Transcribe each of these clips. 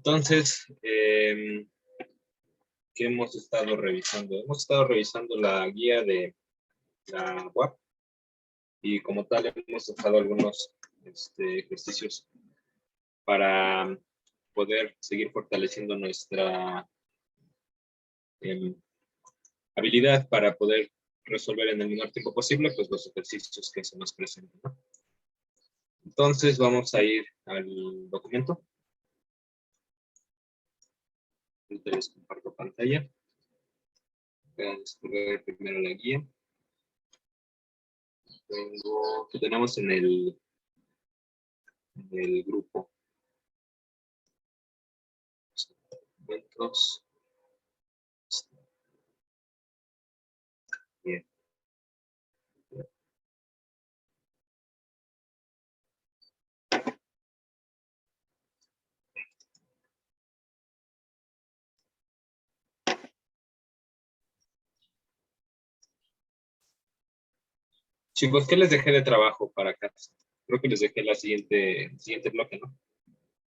Entonces, ¿qué hemos estado revisando? Hemos estado revisando la guía de la UAP y como tal hemos dejado algunos ejercicios para poder seguir fortaleciendo nuestra habilidad para poder resolver en el menor tiempo posible pues los ejercicios que se nos presentan, ¿no? Entonces vamos a ir al documento. Ahorita les comparto pantalla. Voy a descargar primero la guía. Que tenemos en el grupo. Documentos. Bien. Chicos, ¿qué les dejé de trabajo para casa? Creo que les dejé el siguiente bloque, ¿no?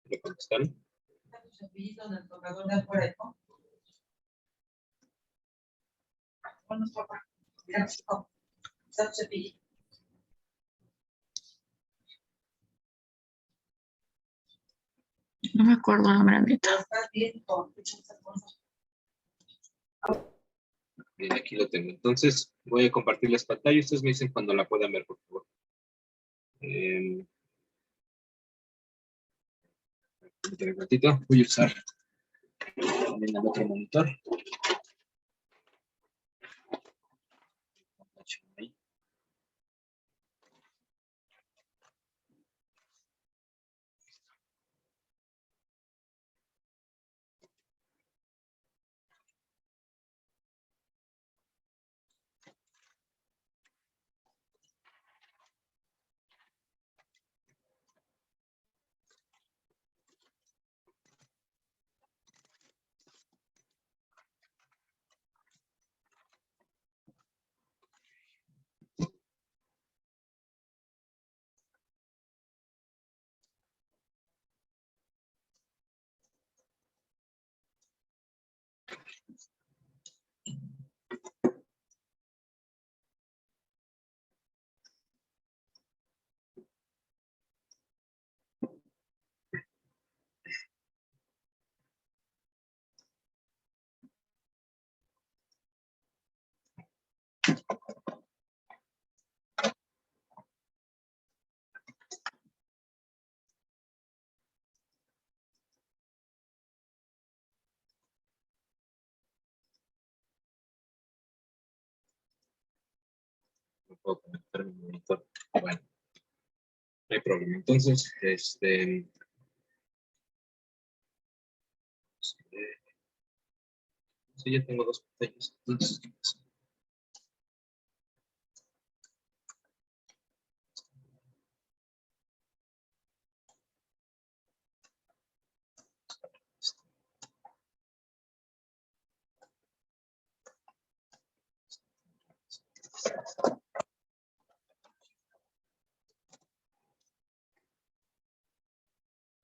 ¿Lo contestaron? No me acuerdo la granita. Bien, aquí lo tengo. Entonces, voy a compartirles pantalla. Ustedes me dicen cuando la puedan ver, por favor. Un ratito. Voy a usar también el otro monitor. Ahí. No puedo conectar mi monitor. Bueno, no hay problema. Entonces, sí, ya tengo dos pantallas. Entonces, ¿qué pasa?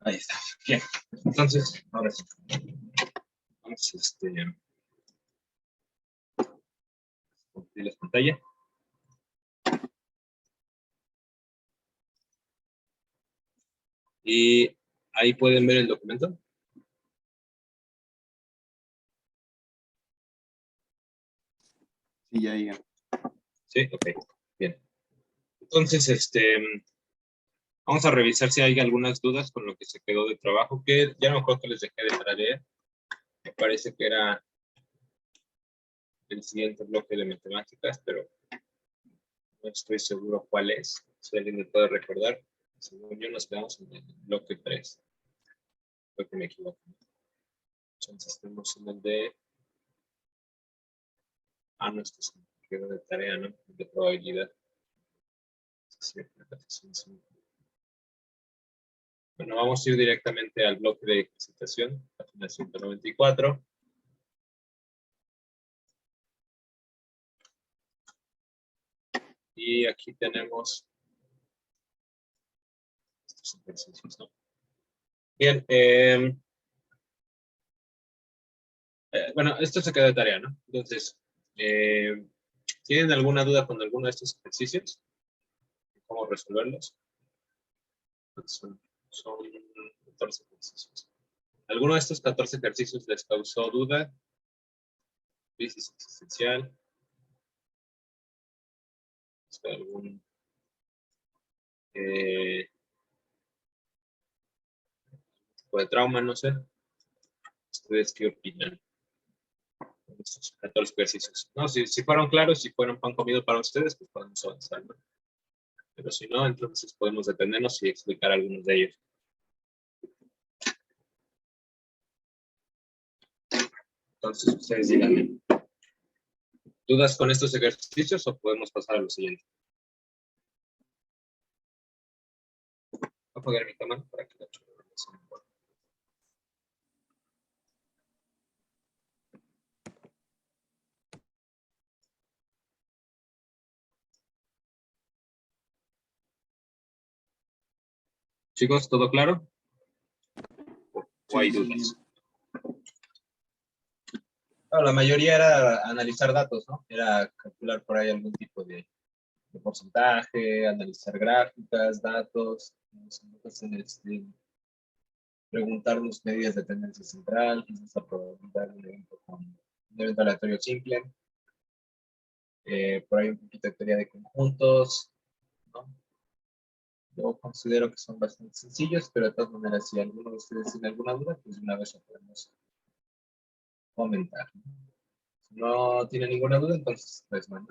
Ahí está. Bien. Entonces, ahora sí. Vamos compartir la pantalla. Y ahí pueden ver el documento. Sí, ya. Sí, ok. Bien. Entonces, vamos a revisar si hay algunas dudas con lo que se quedó de trabajo, que ya no creo que les dejé de tarea. Me parece que era el siguiente bloque de matemáticas, pero no estoy seguro cuál es. Si alguien me puede recordar. Según yo, nos quedamos en el bloque 3. Creo que me equivoco. Entonces, tenemos en el de... no, esto es un quedó de tarea, ¿no? De probabilidad. Sí, bueno, vamos a ir directamente al bloque de presentación, página 194. Y aquí tenemos estos ejercicios, ¿no? Bien, Bueno, esto se queda de tarea, ¿no? Entonces, ¿tienen alguna duda con alguno de estos ejercicios? ¿Cómo resolverlos? Son 14 ejercicios. ¿Alguno de estos 14 ejercicios les causó duda? Crisis existencial. ¿Algún tipo de trauma? No sé. ¿Ustedes qué opinan? Estos 14 ejercicios. No, si fueron claros, si fueron pan comido para ustedes, pues podemos avanzar, ¿no? Pero si no, entonces podemos detenernos y explicar algunos de ellos. Entonces, ustedes díganme. ¿Dudas con estos ejercicios o podemos pasar a lo siguiente? Voy a apagar mi cámara para que la se mejor. Chicos, ¿todo claro? ¿O hay Sí, dudas? Bueno, la mayoría era analizar datos, ¿no? Era calcular por ahí algún tipo de porcentaje, analizar gráficas, datos, entonces, preguntarnos medidas de tendencia central, quizás la probabilidad de un evento con un evento aleatorio simple, por ahí un poquito de teoría de conjuntos, ¿no? Yo considero que son bastante sencillos, pero de todas maneras, si alguno de ustedes tiene alguna duda, pues una vez lo podemos comentar. Si no tiene ninguna duda, entonces, pues bueno,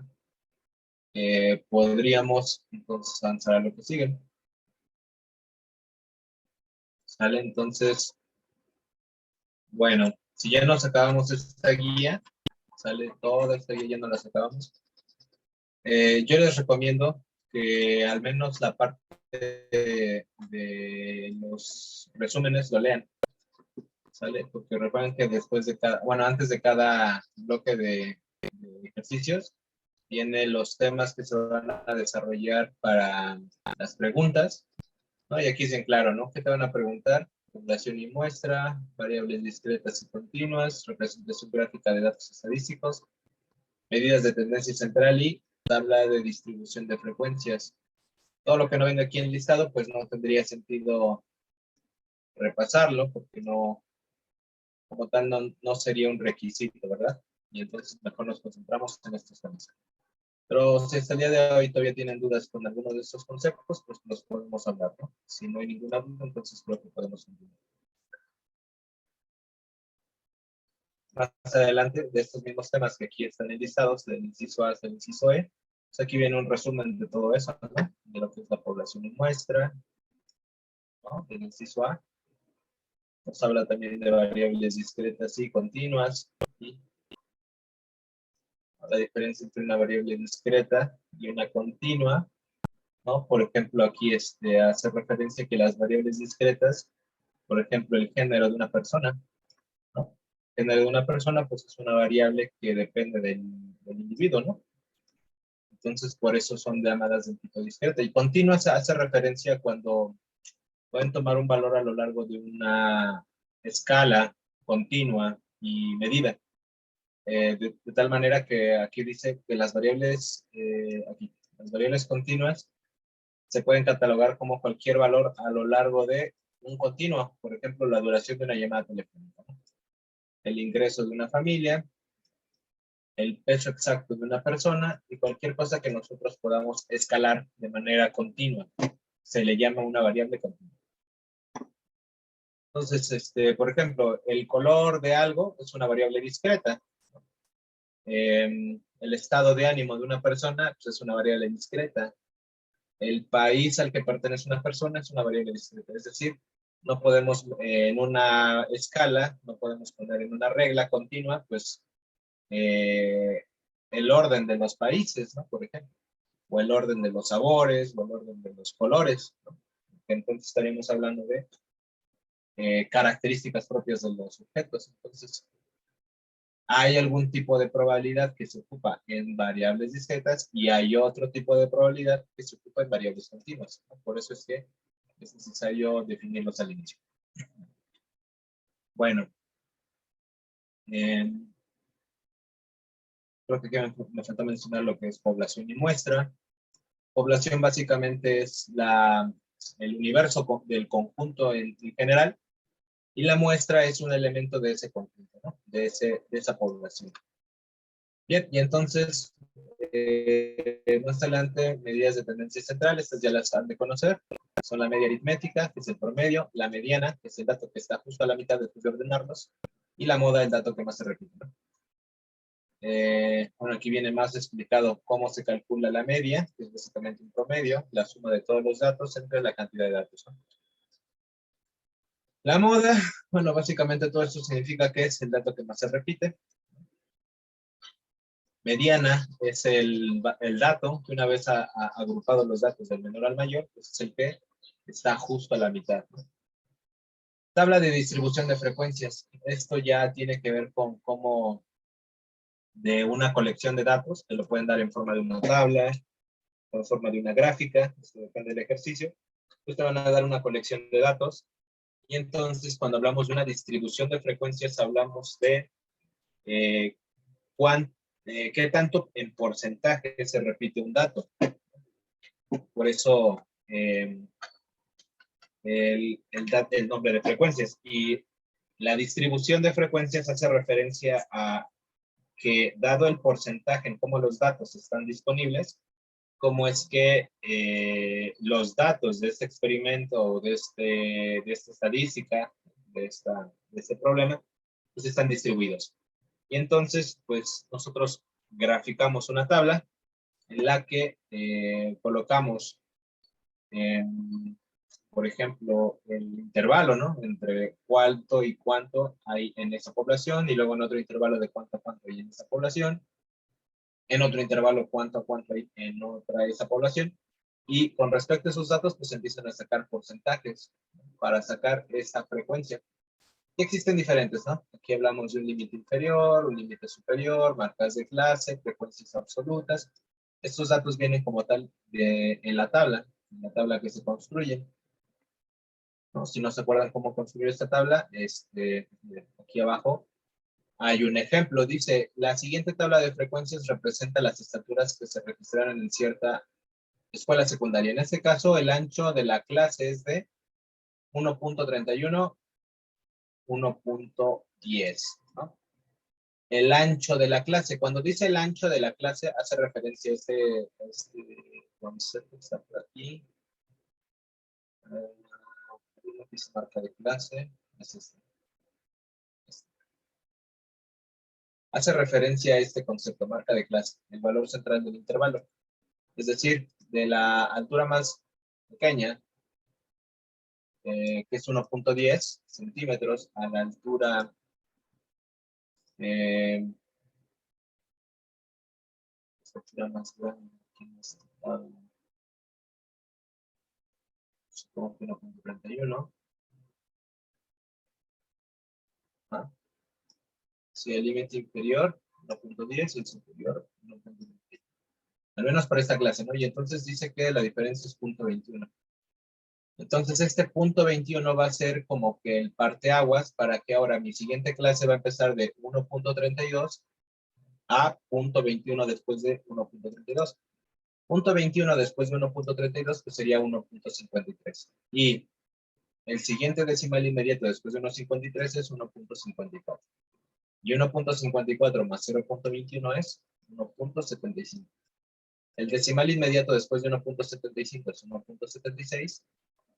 podríamos entonces avanzar a lo que sigue. ¿Sale? Entonces, bueno, si ya nos acabamos esta guía, sale toda esta guía, ya no la acabamos. Yo les recomiendo que al menos la parte de los resúmenes lo lean, ¿sale? Porque recuerden que después de cada, bueno, antes de cada bloque de ejercicios, tiene los temas que se van a desarrollar para las preguntas, ¿no? Y aquí dicen claro, ¿no? ¿Qué te van a preguntar? Población y muestra, variables discretas y continuas, representación gráfica de datos estadísticos, medidas de tendencia central y tabla de distribución de frecuencias. Todo lo que no venga aquí en listado, pues no tendría sentido repasarlo, porque no, como tal, no sería un requisito, ¿verdad? Y entonces mejor nos concentramos en estos temas. Pero si hasta el día de hoy todavía tienen dudas con alguno de estos conceptos, pues los podemos hablar, ¿no? Si no hay ninguna duda, entonces creo que podemos continuar. Más adelante, de estos mismos temas que aquí están enlistados, del inciso A hasta el inciso E, pues aquí viene un resumen de todo eso, ¿no? De lo que es la población y muestra, ¿no? Del inciso A. Nos habla también de variables discretas y continuas, y la diferencia entre una variable discreta y una continua, ¿no? Por ejemplo, aquí hace referencia a que las variables discretas, por ejemplo, el género de una persona, ¿no? El género de una persona, pues es una variable que depende del individuo, ¿no? Entonces, por eso son llamadas de tipo discreta. Y continua se hace referencia cuando pueden tomar un valor a lo largo de una escala continua y medida. De tal manera que aquí dice que las variables, las variables continuas se pueden catalogar como cualquier valor a lo largo de un continuo. Por ejemplo, la duración de una llamada telefónica, ¿no? El ingreso de una familia, el peso exacto de una persona y cualquier cosa que nosotros podamos escalar de manera continua. Se le llama una variable continua. Entonces, por ejemplo, el color de algo es una variable discreta. El estado de ánimo de una persona pues, es una variable discreta. El país al que pertenece una persona es una variable discreta. Es decir, no podemos en una escala, no podemos poner en una regla continua, pues el orden de los países, ¿no? Por ejemplo, o el orden de los sabores, o el orden de los colores, ¿no? Entonces estaríamos hablando de características propias de los objetos. Entonces, hay algún tipo de probabilidad que se ocupa en variables discretas y hay otro tipo de probabilidad que se ocupa en variables continuas, ¿no? Por eso es que es necesario definirlos al inicio. Bueno, Creo que aquí me falta mencionar lo que es población y muestra. Población básicamente es el universo del conjunto en general, y la muestra es un elemento de ese conjunto, ¿no? de esa población. Bien, y entonces, más adelante, medidas de tendencia central, estas ya las han de conocer. Son la media aritmética, que es el promedio, la mediana, que es el dato que está justo a la mitad después de ordenarlos, y la moda, el dato que más se repite, ¿no? Bueno, aquí viene más explicado cómo se calcula la media, que es básicamente un promedio, la suma de todos los datos entre la cantidad de datos, ¿no? La moda, bueno, básicamente todo esto significa que es el dato que más se repite. Mediana es el dato que una vez agrupado los datos del menor al mayor, pues es el que está justo a la mitad, ¿no? Tabla de distribución de frecuencias. Esto ya tiene que ver con cómo de una colección de datos, te lo pueden dar en forma de una tabla, en forma de una gráfica, esto depende del ejercicio. Pues te van a dar una colección de datos, y entonces cuando hablamos de una distribución de frecuencias, hablamos de qué tanto en porcentaje se repite un dato. Por eso el nombre de frecuencias. Y la distribución de frecuencias hace referencia a que, dado el porcentaje en cómo los datos están disponibles, cómo es que los datos de este experimento o de esta estadística, de este problema, pues están distribuidos. Y entonces, pues nosotros graficamos una tabla en la que colocamos, por ejemplo, el intervalo, ¿no? Entre cuánto y cuánto hay en esa población, y luego en otro intervalo de cuánto a cuánto hay en esa población, en otro intervalo cuánto a cuánto hay en esa población, y con respecto a esos datos, pues empiezan a sacar porcentajes para sacar esta frecuencia. Y existen diferentes, ¿no? Aquí hablamos de un límite inferior, un límite superior, marcas de clase, frecuencias absolutas. Estos datos vienen como tal en la tabla que se construye, ¿no? Si no se acuerdan cómo construir esta tabla, aquí abajo hay un ejemplo. Dice, la siguiente tabla de frecuencias representa las estaturas que se registraron en cierta escuela secundaria. En este caso, el ancho de la clase es de 1.31, 1.10, ¿no? El ancho de la clase. Cuando dice el ancho de la clase, hace referencia a este concepto que está por aquí. Dice marca de clase. Es este. Hace referencia a este concepto, marca de clase, el valor central del intervalo. Es decir, de la altura más pequeña, que es 1.10 centímetros, a la altura más grande, supongo que 1.31. ¿Ah? Si el límite inferior, 1.10, y el superior, 1.21. Al menos para esta clase, ¿no? Y entonces dice que la diferencia es 0.21. Entonces este 0.21 va a ser como que el parteaguas para que ahora mi siguiente clase va a empezar de 1.32 a 0.21 después de 1.32. 0.21 después de 1.32 pues sería 1.53. Y el siguiente decimal inmediato después de 1.53 es 1.54. Y 1.54 más 0.21 es 1.75. El decimal inmediato después de 1.75 es 1.76.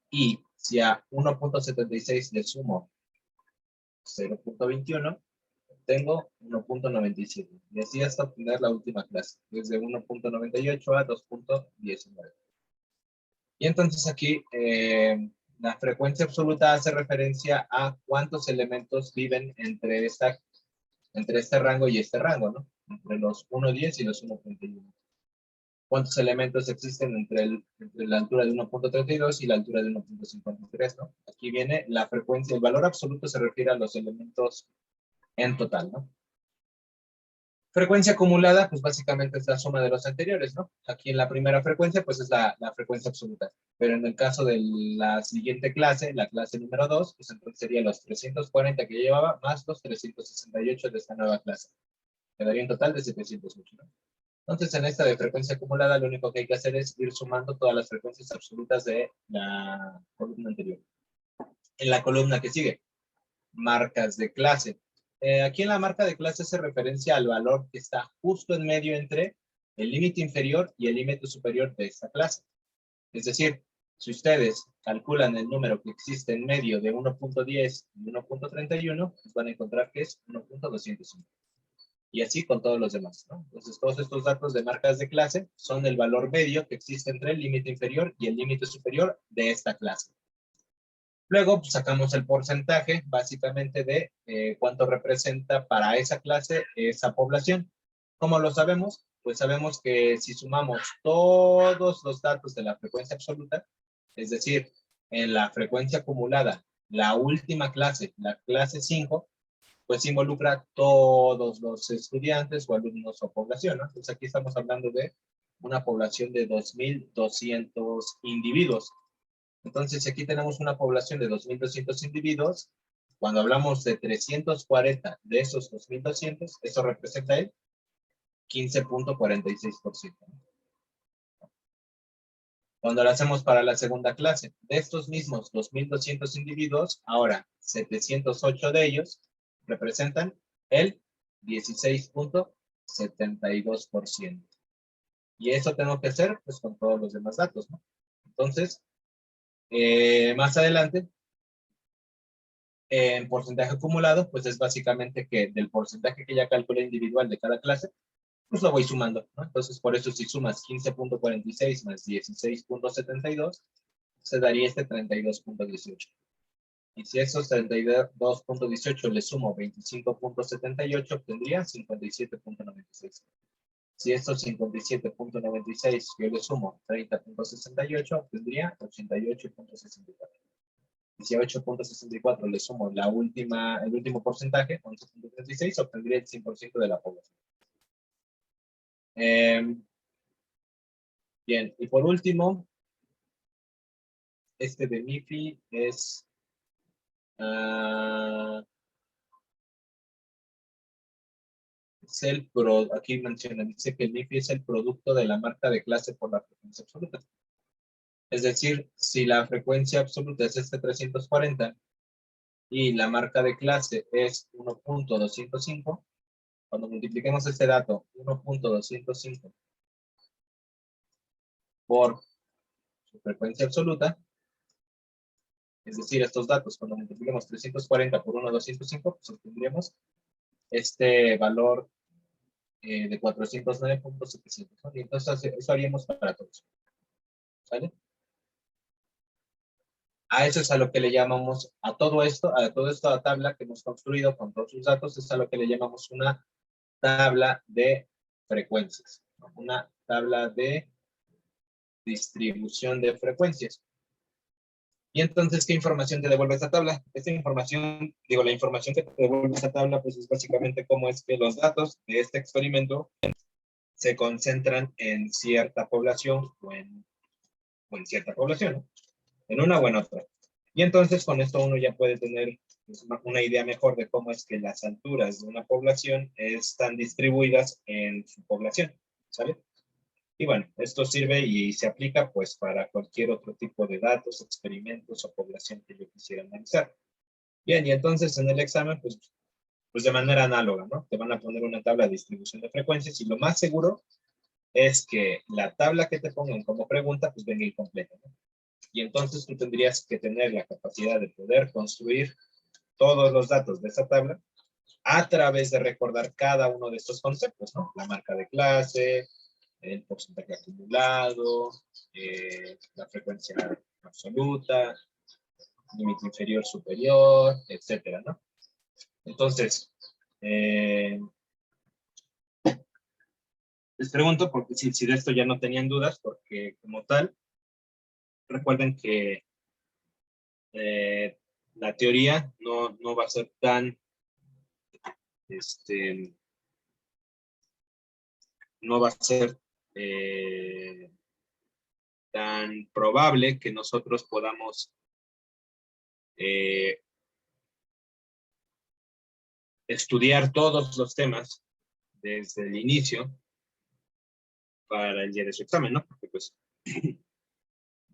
Y si a 1.76 le sumo 0.21, tengo 1.97. Y así hasta obtener la última clase, desde 1.98 a 2.19. Y entonces aquí la frecuencia absoluta hace referencia a cuántos elementos viven entre este rango y este rango, ¿no? Entre los 1.10 y los 1.31. ¿Cuántos elementos existen entre la altura de 1.32 y la altura de 1.53, ¿no? Aquí viene la frecuencia, el valor absoluto se refiere a los elementos en total, ¿no? Frecuencia acumulada, pues básicamente es la suma de los anteriores, ¿no? Aquí en la primera frecuencia, pues es la frecuencia absoluta. Pero en el caso de la siguiente clase, la clase número 2, pues entonces sería los 340 que yo llevaba más los 368 de esta nueva clase. Quedaría un total de 708, ¿no? Entonces, en esta de frecuencia acumulada, lo único que hay que hacer es ir sumando todas las frecuencias absolutas de la columna anterior. En la columna que sigue, marcas de clase. Aquí en la marca de clase hace referencia al valor que está justo en medio entre el límite inferior y el límite superior de esta clase. Es decir, si ustedes calculan el número que existe en medio de 1.10 y 1.31, pues van a encontrar que es 1.205. Y así con todos los demás, ¿no? Entonces, todos estos datos de marcas de clase son el valor medio que existe entre el límite inferior y el límite superior de esta clase. Luego, pues, sacamos el porcentaje, básicamente, de cuánto representa para esa clase esa población. ¿Cómo lo sabemos? Pues sabemos que si sumamos todos los datos de la frecuencia absoluta, es decir, en la frecuencia acumulada, la última clase, la clase 5, pues involucra todos los estudiantes o alumnos o población, ¿no? Entonces aquí estamos hablando de una población de 2.200 individuos. Entonces, si aquí tenemos una población de 2.200 individuos, cuando hablamos de 340 de esos 2.200, eso representa el 15.46%. Cuando lo hacemos para la segunda clase, de estos mismos 2.200 individuos, ahora 708 de ellos representan el 16.72%. Y eso tengo que hacer pues con todos los demás datos, ¿no? Entonces, más adelante, en porcentaje acumulado, pues es básicamente que del porcentaje que ya calculé individual de cada clase, pues lo voy sumando, ¿no? Entonces, por eso si sumas 15.46 más 16.72, se daría este 32.18. Y si esos 32.18 le sumo 25.78, obtendría 57.96. Si estos 57.96 yo le sumo 30.68, obtendría 88.64. Y si a 8.64 le sumo el último porcentaje, 11.36, obtendría el 100% de la población. Bien, y por último, este de MIFI es aquí menciona, dice que el MIFI es el producto de la marca de clase por la frecuencia absoluta. Es decir, si la frecuencia absoluta es este 340 y la marca de clase es 1.205, cuando multipliquemos este dato 1.205 por su frecuencia absoluta, es decir, estos datos, cuando multipliquemos 340 por 1.205, pues obtendríamos este valor de 409.700, ¿no? Y entonces eso haríamos para todos. ¿Sale? A eso es a lo que le llamamos, a toda esta tabla que hemos construido con todos sus datos, es a lo que le llamamos una tabla de frecuencias, ¿no? Una tabla de distribución de frecuencias. Y entonces, ¿qué información te devuelve esta tabla? Esta información, la información que te devuelve esta tabla, pues es básicamente cómo es que los datos de este experimento se concentran en cierta población o en cierta población, ¿no? En una o en otra. Y entonces con esto uno ya puede tener pues, una idea mejor de cómo es que las alturas de una población están distribuidas en su población, ¿sale? Y bueno, esto sirve y se aplica pues para cualquier otro tipo de datos, experimentos o población que yo quisiera analizar. Bien, y entonces en el examen pues de manera análoga, ¿no? Te van a poner una tabla de distribución de frecuencias y lo más seguro es que la tabla que te pongan como pregunta pues venga incompleta, ¿no? Y entonces tú tendrías que tener la capacidad de poder construir todos los datos de esa tabla a través de recordar cada uno de estos conceptos, ¿no? La marca de clase, el porcentaje acumulado, la frecuencia absoluta, límite inferior, superior, etcétera, ¿no? Entonces, les pregunto porque si de esto ya no tenían dudas, porque como tal, recuerden que la teoría no va a ser tan no va a ser tan probable que nosotros podamos estudiar todos los temas desde el inicio para el día de su examen, ¿no? Porque pues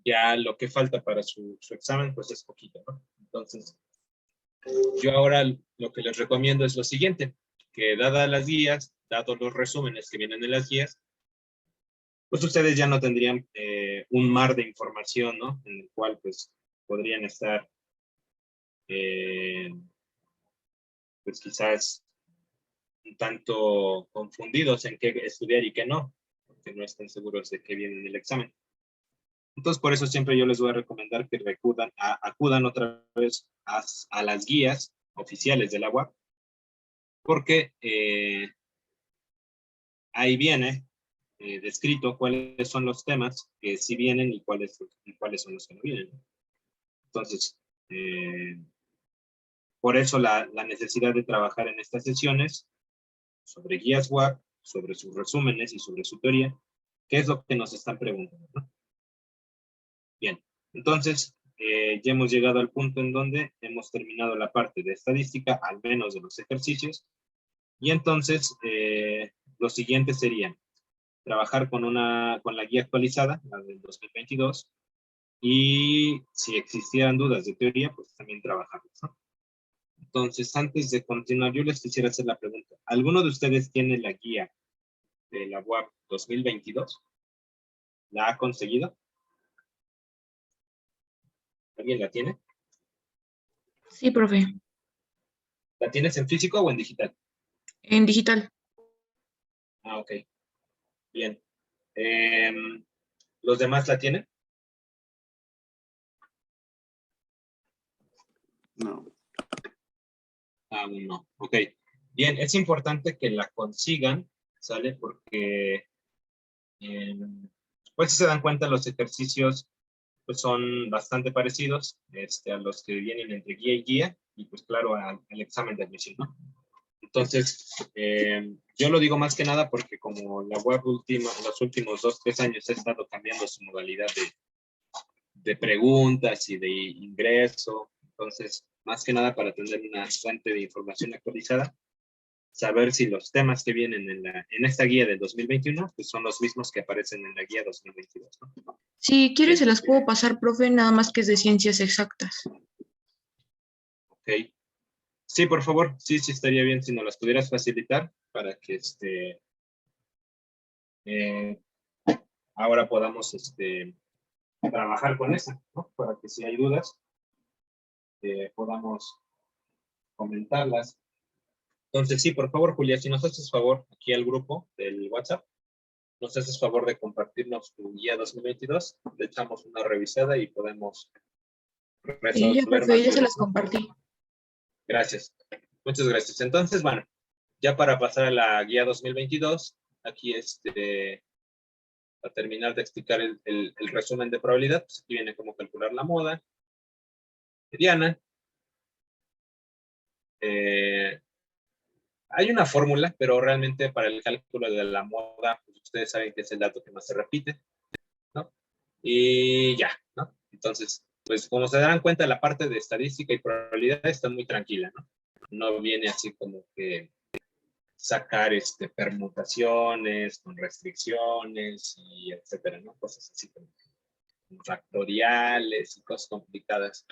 ya lo que falta para su examen pues es poquito, ¿no? Entonces, yo ahora lo que les recomiendo es lo siguiente, que dadas las guías, dados los resúmenes que vienen en las guías, pues ustedes ya no tendrían un mar de información, ¿no? En el cual pues podrían estar pues quizás un tanto confundidos en qué estudiar y qué no, porque no están seguros de qué viene en el examen. Entonces, por eso siempre yo les voy a recomendar que acudan otra vez a las guías oficiales de la UAP, porque ahí viene descrito cuáles son los temas que sí vienen y cuáles son los que no vienen. Entonces, por eso la necesidad de trabajar en estas sesiones sobre guías WAP, sobre sus resúmenes y sobre su teoría, qué es lo que nos están preguntando, ¿no? Bien, entonces ya hemos llegado al punto en donde hemos terminado la parte de estadística, al menos de los ejercicios, y entonces los siguientes serían trabajar con la guía actualizada, la del 2022, y si existieran dudas de teoría, pues también trabajarlas, ¿no? Entonces, antes de continuar, yo les quisiera hacer la pregunta. ¿Alguno de ustedes tiene la guía de la UAP 2022? ¿La ha conseguido? ¿Alguien la tiene? Sí, profe. ¿La tienes en físico o en digital? En digital. Ah, ok. Bien. ¿Los demás la tienen? No. Aún no. Ok. Bien, es importante que la consigan, ¿sale? Porque, pues si se dan cuenta, los ejercicios pues, son bastante parecidos a los que vienen entre guía y guía, y pues claro, al examen de admisión, ¿no? Entonces, yo lo digo más que nada porque como la web los últimos 2, 3 años ha estado cambiando su modalidad de preguntas y de ingreso, entonces, más que nada para tener una fuente de información actualizada, saber si los temas que vienen en esta guía del 2021 pues son los mismos que aparecen en la guía 2022, ¿no? Si quieres, se las puedo pasar, profe, nada más que es de ciencias exactas. Ok. Sí, por favor, sí estaría bien si nos las pudieras facilitar para que ahora podamos trabajar con esa, ¿no? Para que si hay dudas podamos comentarlas. Entonces, sí, por favor, Julia, si nos haces favor aquí al grupo del WhatsApp, nos haces favor de compartirnos tu guía 2022, le echamos una revisada y podemos Sí, ya, resolver profe, más ya se dudas, las ¿no? compartí. Gracias. Muchas gracias. Entonces, bueno, ya para pasar a la guía 2022, aquí a terminar de explicar el resumen de probabilidad, pues aquí viene cómo calcular la moda mediana. Hay una fórmula, pero realmente para el cálculo de la moda, pues ustedes saben que es el dato que más se repite, ¿no? Y ya, ¿no? Entonces, pues como se darán cuenta, la parte de estadística y probabilidad está muy tranquila, ¿no? No viene así como que sacar permutaciones con restricciones y etcétera, ¿no? Cosas así como factoriales y cosas complicadas.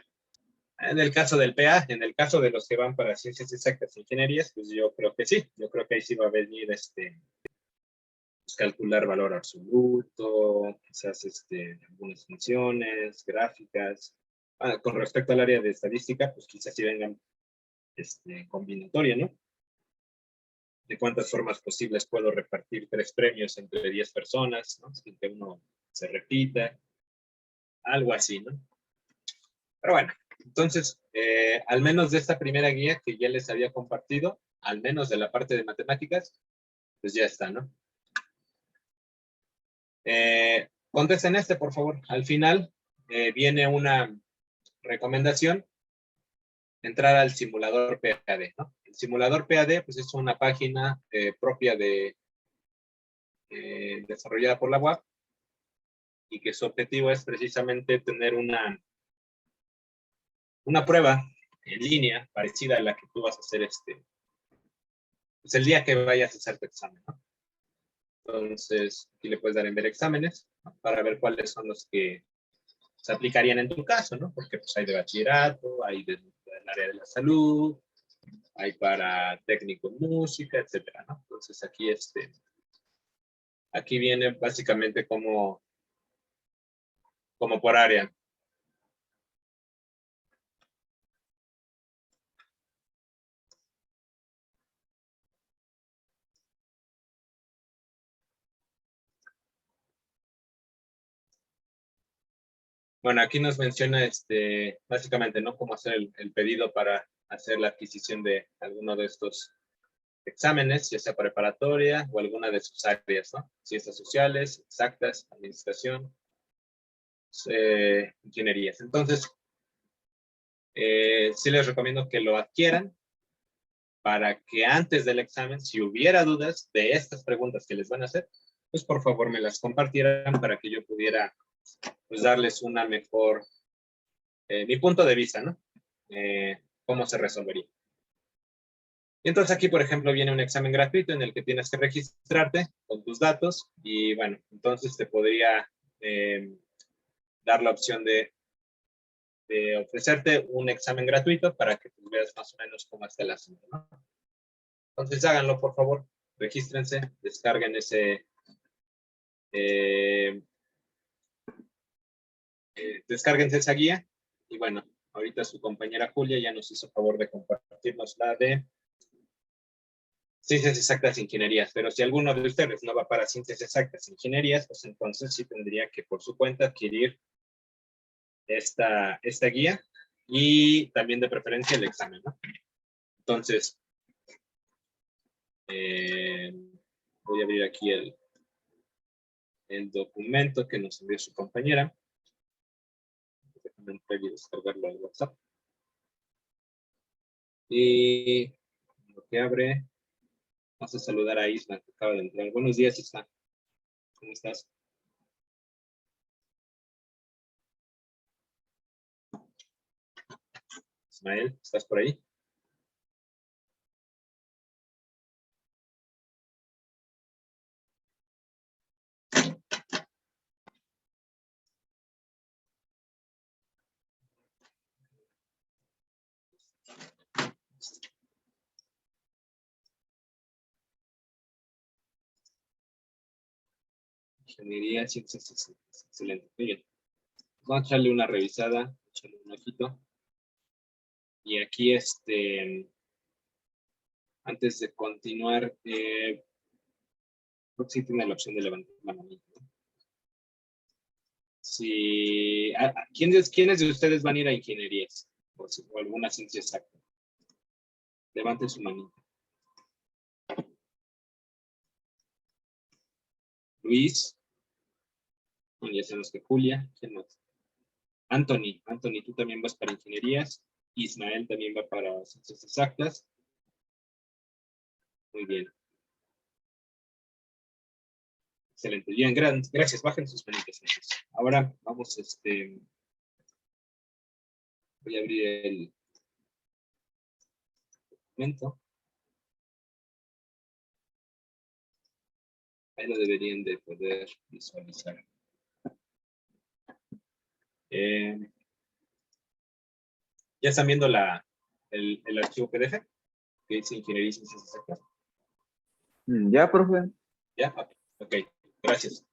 En el caso del PA, en el caso de los que van para ciencias exactas e ingenierías, pues yo creo que sí. Yo creo que ahí sí va a venir pues calcular valor absoluto, quizás algunas funciones, gráficas. Con respecto al área de estadística, pues quizás sí vengan combinatoria, ¿no? De cuántas formas posibles puedo repartir 3 premios entre 10 personas, ¿no? Sin que uno se repita. Algo así, ¿no? Pero bueno, entonces, al menos de esta primera guía que ya les había compartido, al menos de la parte de matemáticas, pues ya está, ¿no? Contesten por favor. Al final viene una recomendación, entrar al simulador PAD, ¿no? El simulador PAD, pues es una página propia de desarrollada por la UAP y que su objetivo es precisamente tener una prueba en línea parecida a la que tú vas a hacer pues el día que vayas a hacer tu examen, ¿no? Entonces, aquí le puedes dar en ver exámenes, ¿no? Para ver cuáles son los que se aplicarían en tu caso, ¿no? Porque pues hay de bachillerato, hay del área de la salud, hay para técnico en música, etcétera, ¿no? Entonces aquí viene básicamente como por área. Bueno, aquí nos menciona básicamente, ¿no? Cómo hacer el pedido para hacer la adquisición de alguno de estos exámenes, ya sea preparatoria o alguna de sus áreas, ¿no? Ciencias sociales, exactas, administración, ingenierías. Entonces, sí les recomiendo que lo adquieran para que antes del examen, si hubiera dudas de estas preguntas que les van a hacer, pues por favor me las compartieran para que yo pudiera pues darles una mejor, mi punto de vista, ¿no? Cómo se resolvería. Y entonces aquí, por ejemplo, viene un examen gratuito en el que tienes que registrarte con tus datos y bueno, entonces te podría dar la opción de ofrecerte un examen gratuito para que tú veas más o menos cómo está el asunto, ¿no? Entonces háganlo, por favor, regístrense, descarguen descárguense esa guía y bueno, ahorita su compañera Julia ya nos hizo favor de compartirnos la de Ciencias Exactas e Ingenierías, pero si alguno de ustedes no va para Ciencias Exactas e Ingenierías, pues entonces sí tendría que por su cuenta adquirir esta guía y también de preferencia el examen, ¿no? Entonces, voy a abrir aquí el documento que nos envió su compañera. Déjame entrar y descargarlo al WhatsApp. Y lo que abre, vamos a saludar a Isma, que acaba de entrar. Buenos días, Isma. ¿Cómo estás? Ismael, ¿estás por ahí? Ingeniería, ciencias exactas. Excelente. Muy bien. Vamos a echarle una revisada, echarle un ojito. Y aquí, antes de continuar, sí tiene la opción de levantar la manita. Si, ¿quiénes de ustedes van a ir a ingenierías? O alguna ciencia exacta. Levanten su manita. Luis. Bueno, ya sabemos que Julia. ¿Quién más? Anthony, tú también vas para ingenierías. Ismael también va para ciencias exactas. Muy bien. Excelente. Bien, gracias. Bajen sus manitas. Ahora vamos, voy a abrir el documento. Ahí lo deberían de poder visualizar. ¿Ya están viendo el archivo PDF? Que dice Ingeniería y Ciencias Exactas. Ya, profe. ¿Ya? Ok, gracias.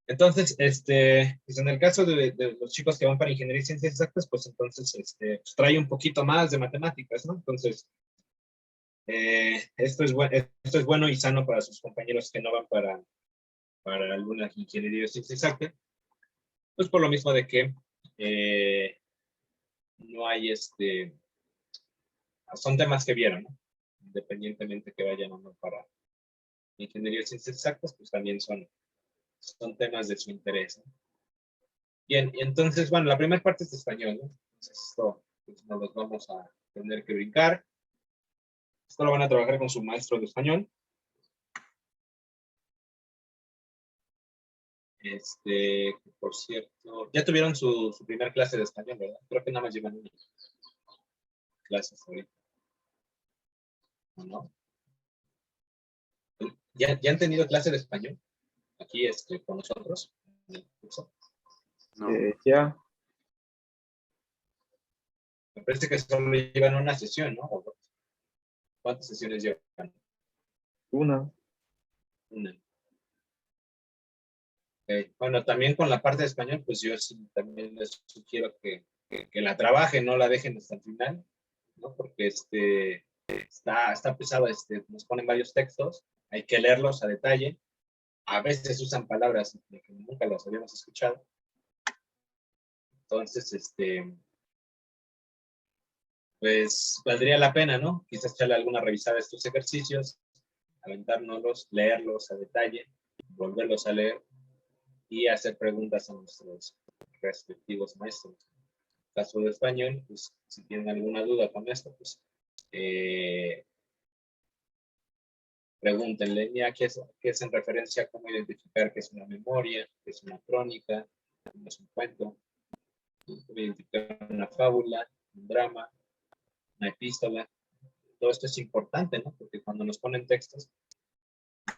Entonces, pues en el caso de los chicos que van para Ingeniería y Ciencias Exactas, pues entonces pues trae un poquito más de matemáticas, ¿no? Entonces, esto es bueno y sano para sus compañeros que no van para alguna Ingeniería o Ciencias Exactas, pues por lo mismo de que no hay son temas que vieron, ¿no? Independientemente que vayan o no para Ingeniería y Ciencias Exactas, pues también son temas de su interés, ¿no? Bien, entonces, bueno, la primera parte es de español, ¿no? Entonces, esto pues, nos los vamos a tener que brincar. Esto lo van a trabajar con su maestro de español. Por cierto, ya tuvieron su primer clase de español, ¿verdad? Creo que nada más llevan una clase ahorita. ¿O no? ¿Ya han tenido clase de español? Aquí, con nosotros, en el curso. No. Ya. Me parece que solo llevan una sesión, ¿no? ¿O dos? ¿Cuántas sesiones llevan? Una. Una. Okay. Bueno, también con la parte de español, pues yo sí también les sugiero que la trabajen, no la dejen hasta el final, ¿no? Porque está pesado, nos ponen varios textos, hay que leerlos a detalle. A veces usan palabras que nunca las habíamos escuchado. Entonces, pues valdría la pena, ¿no? Quizás echarle alguna revisada a estos ejercicios, aventárnoslos, leerlos a detalle, volverlos a leer y hacer preguntas a nuestros respectivos maestros. En el caso de español, pues si tienen alguna duda con esto, pues pregúntenle, ya qué es en referencia a cómo identificar qué es una memoria, qué es una crónica, qué es un cuento, cómo identificar una fábula, un drama, una epístola. Todo esto es importante, ¿no? Porque cuando nos ponen textos,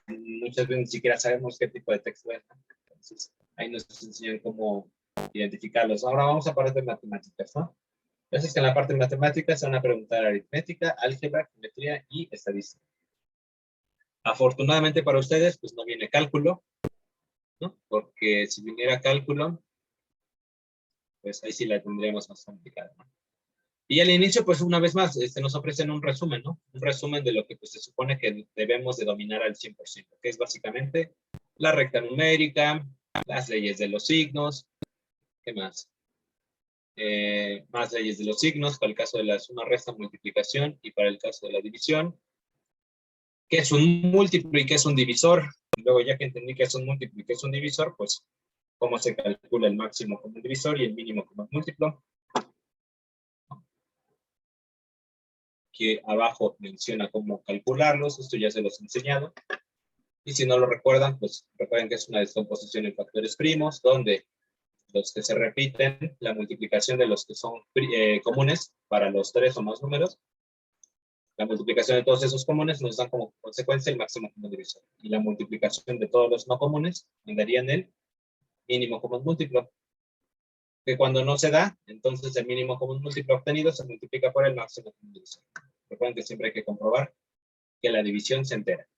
muchas veces ni siquiera sabemos qué tipo de texto es, ¿no? Entonces, ahí nos enseñan cómo identificarlos. Ahora vamos a parte de matemáticas, ¿no? Entonces, que en la parte de matemáticas se van a preguntar aritmética, álgebra, geometría y estadística. Afortunadamente para ustedes, pues no viene cálculo, ¿no? Porque si viniera cálculo, pues ahí sí la tendríamos más complicada, ¿no? Y al inicio, pues una vez más, nos ofrecen un resumen, ¿no? Un resumen de lo que pues, se supone que debemos de dominar al 100%, que es básicamente la recta numérica, las leyes de los signos, ¿qué más? Más leyes de los signos, para el caso de la suma, resta, multiplicación, y para el caso de la división, qué es un múltiplo y qué es un divisor. Y luego, ya que entendí qué es un múltiplo y qué es un divisor, pues cómo se calcula el máximo como un divisor y el mínimo como un múltiplo. Que abajo menciona cómo calcularlos, esto ya se los he enseñado. Y si no lo recuerdan, pues recuerden que es una descomposición en factores primos, donde los que se repiten, la multiplicación de los que son comunes para los 3 o más números, la multiplicación de todos esos comunes nos dan como consecuencia el máximo común divisor. Y la multiplicación de todos los no comunes nos darían el mínimo común múltiplo. Que cuando no se da, entonces el mínimo común múltiplo obtenido se multiplica por el máximo común divisor. Recuerden que siempre hay que comprobar que la división se entera.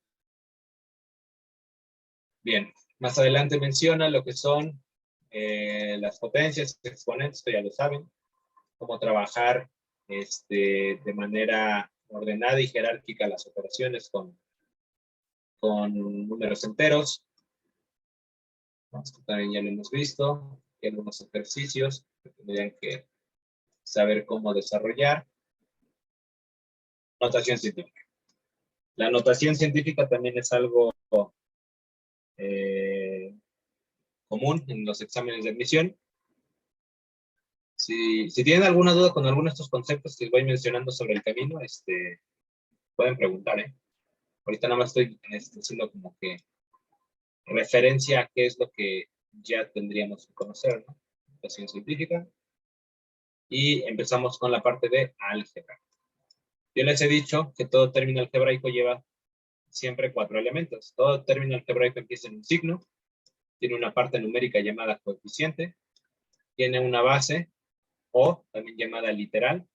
Bien, más adelante menciona lo que son las potencias, exponentes, que ya lo saben, cómo trabajar de manera ordenada y jerárquica las operaciones con números enteros. También ya lo hemos visto, y algunos ejercicios que tendrían que saber cómo desarrollar. Notación científica. La notación científica también es algo común en los exámenes de admisión. Si tienen alguna duda con alguno de estos conceptos que les voy mencionando sobre el camino, pueden preguntar, ¿eh? Ahorita nada más estoy haciendo como que referencia a qué es lo que ya tendríamos que conocer, ¿no? Notación científica. Y empezamos con la parte de álgebra. Yo les he dicho que todo término algebraico lleva siempre 4 elementos. Todo término algebraico empieza en un signo, tiene una parte numérica llamada coeficiente, tiene una base, o también llamada literal,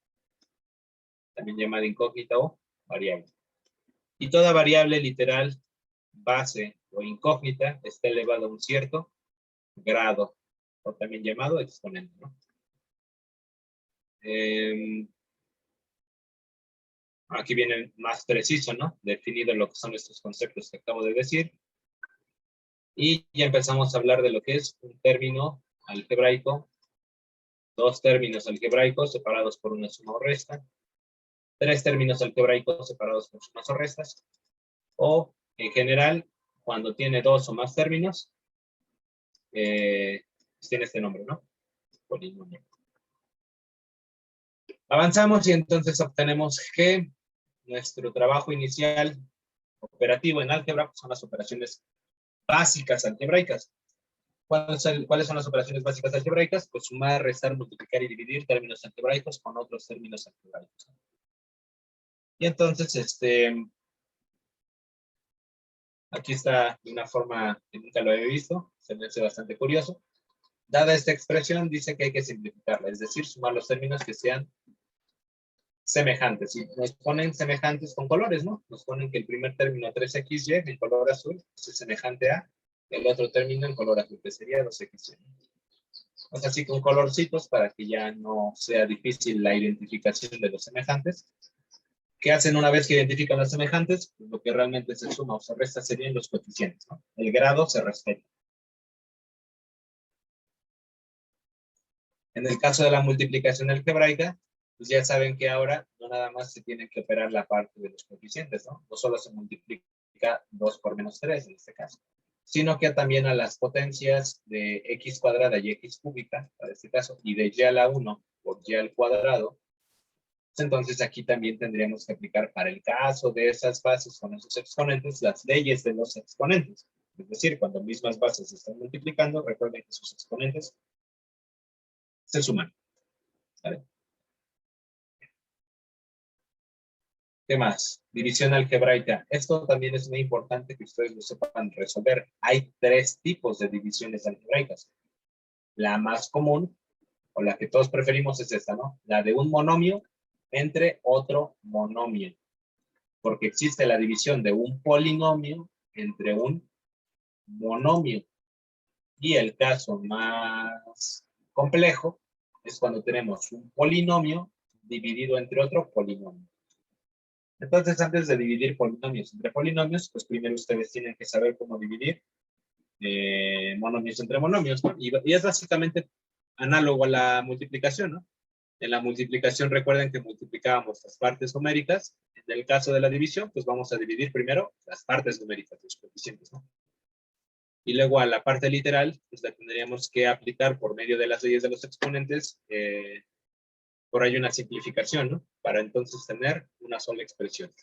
también llamada incógnita o variable. Y toda variable literal, base o incógnita está elevada a un cierto grado, o también llamado exponente, ¿no? Aquí viene más preciso, ¿no? Definido lo que son estos conceptos que acabo de decir. Y ya empezamos a hablar de lo que es un término algebraico, 2 términos algebraicos separados por una suma o resta, 3 términos algebraicos separados por sumas o restas, o en general, cuando tiene 2 o más términos, tiene este nombre, ¿no? Polinomio. Avanzamos y entonces obtenemos que nuestro trabajo inicial operativo en álgebra pues, son las operaciones básicas algebraicas. ¿Cuáles son las operaciones básicas algebraicas? Pues sumar, restar, multiplicar y dividir términos algebraicos con otros términos algebraicos. Y entonces, aquí está de una forma que nunca lo había visto, se me hace bastante curioso. Dada esta expresión, dice que hay que simplificarla, es decir, sumar los términos que sean semejantes. Y nos ponen semejantes con colores, ¿no? Nos ponen que el primer término 3xy en color azul es semejante a el otro término en color azul, que sería 2xy. O sea, así con colorcitos para que ya no sea difícil la identificación de los semejantes. ¿Qué hacen una vez que identifican los semejantes? Pues lo que realmente se suma o se resta serían los coeficientes, ¿no? El grado se respeta. En el caso de la multiplicación algebraica, pues ya saben que ahora no nada más se tiene que operar la parte de los coeficientes, ¿no? No solo se multiplica 2 por menos 3 en este caso, sino que también a las potencias de x cuadrada y x cúbica, para este caso, y de y a la 1 por y al cuadrado. Entonces aquí también tendríamos que aplicar para el caso de esas bases con esos exponentes, las leyes de los exponentes. Es decir, cuando mismas bases se están multiplicando, recuerden que sus exponentes se suman. ¿Vale? ¿Qué más? División algebraica. Esto también es muy importante que ustedes lo sepan resolver. Hay 3 tipos de divisiones algebraicas. La más común, o la que todos preferimos, es esta, ¿no? La de un monomio entre otro monomio. Porque existe la división de un polinomio entre un monomio. Y el caso más complejo es cuando tenemos un polinomio dividido entre otro polinomio. Entonces, antes de dividir polinomios entre polinomios, pues primero ustedes tienen que saber cómo dividir monomios entre monomios, ¿no? Y es básicamente análogo a la multiplicación, ¿no? En la multiplicación recuerden que multiplicábamos las partes numéricas. En el caso de la división, pues vamos a dividir primero las partes numéricas, los coeficientes, ¿no? Y luego a la parte literal, pues la tendríamos que aplicar por medio de las leyes de los exponentes, por ahí una simplificación, ¿no? Para entonces tener una sola expresión.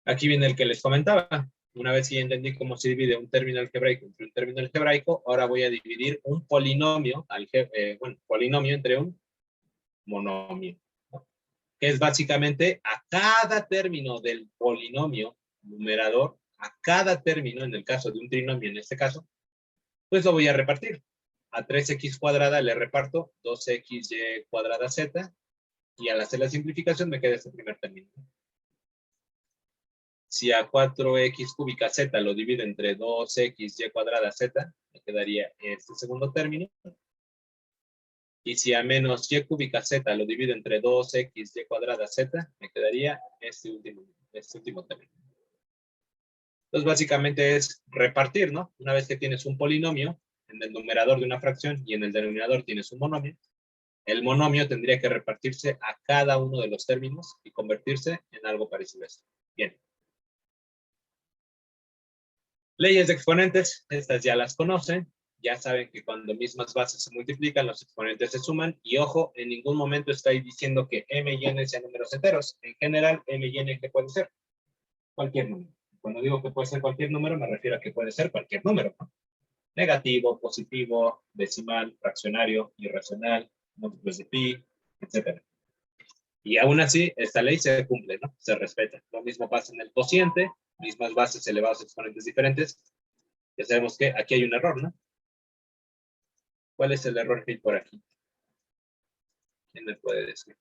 Aquí viene el que les comentaba. Una vez que ya entendí cómo se divide un término algebraico entre un término algebraico, ahora voy a dividir un polinomio, polinomio entre un monomio, ¿no? Que es básicamente a cada término del polinomio numerador, a cada término, en el caso de un trinomio en este caso, pues lo voy a repartir. A 3x cuadrada le reparto 2xy cuadrada z, y al hacer la simplificación me queda este primer término. Si a 4x cúbica z lo divido entre 2xy cuadrada z, me quedaría este segundo término. Y si a menos y cúbica z lo divido entre 2xy cuadrada z, me quedaría este último término. Entonces, básicamente es repartir, ¿no? Una vez que tienes un polinomio, en el numerador de una fracción y en el denominador tienes un monomio, el monomio tendría que repartirse a cada uno de los términos y convertirse en algo parecido a esto. Bien. Leyes de exponentes, estas ya las conocen. Ya saben que cuando mismas bases se multiplican, los exponentes se suman. Y ojo, en ningún momento estoy diciendo que m y n sean números enteros. En general, m y n, ¿qué puede ser? Cualquier número. Cuando digo que puede ser cualquier número, me refiero a que puede ser cualquier número, ¿no? Negativo, positivo, decimal, fraccionario, irracional, múltiplos de pi, etc. Y aún así, esta ley se cumple, ¿no? Se respeta. Lo mismo pasa en el cociente, mismas bases elevadas a exponentes diferentes. Ya sabemos que aquí hay un error, ¿no? ¿Cuál es el error que hay por aquí? ¿Quién me puede decir?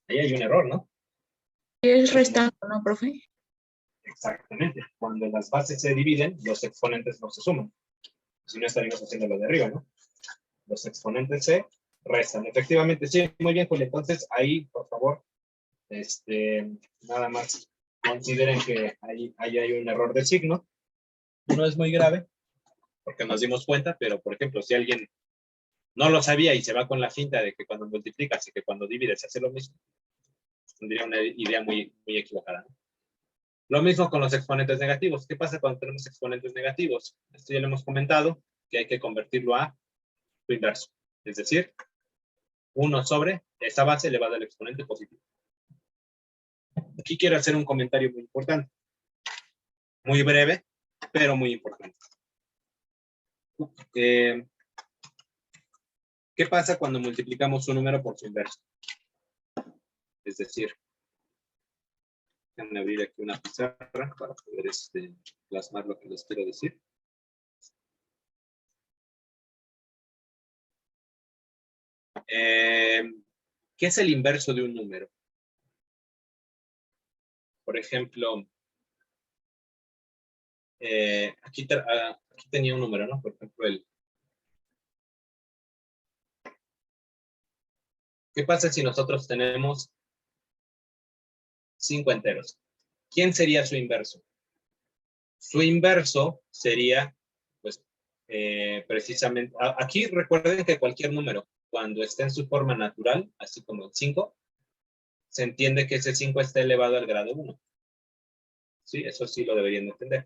Ahí hay un error, ¿no? Es restando, ¿no, profe? Exactamente. Cuando las bases se dividen, los exponentes no se suman. Si no, estaríamos haciendo lo de arriba, ¿no? Los exponentes se restan. Efectivamente, sí, muy bien, Julio. Entonces, ahí, por favor, nada más consideren que ahí hay un error de signo. No es muy grave, porque nos dimos cuenta, pero, por ejemplo, si alguien no lo sabía y se va con la finta de que cuando multiplicas y que cuando divides se hace lo mismo, tendría una idea muy, muy equivocada, ¿no? Lo mismo con los exponentes negativos. ¿Qué pasa cuando tenemos exponentes negativos? Esto ya lo hemos comentado, que hay que convertirlo a su inverso. Es decir, 1 sobre esa base elevada al exponente positivo. Aquí quiero hacer un comentario muy importante. Muy breve, pero muy importante. ¿Qué pasa cuando multiplicamos un número por su inverso? Es decir, déjenme abrir aquí una pizarra para poder plasmar lo que les quiero decir. ¿Qué es el inverso de un número? Por ejemplo, aquí tenía un número, ¿no? Por ejemplo, ¿qué pasa si nosotros tenemos 5 enteros? ¿Quién sería su inverso? Su inverso sería, pues, precisamente, aquí recuerden que cualquier número, cuando esté en su forma natural, así como el 5, se entiende que ese 5 está elevado al grado 1. Sí, eso sí lo deberían entender.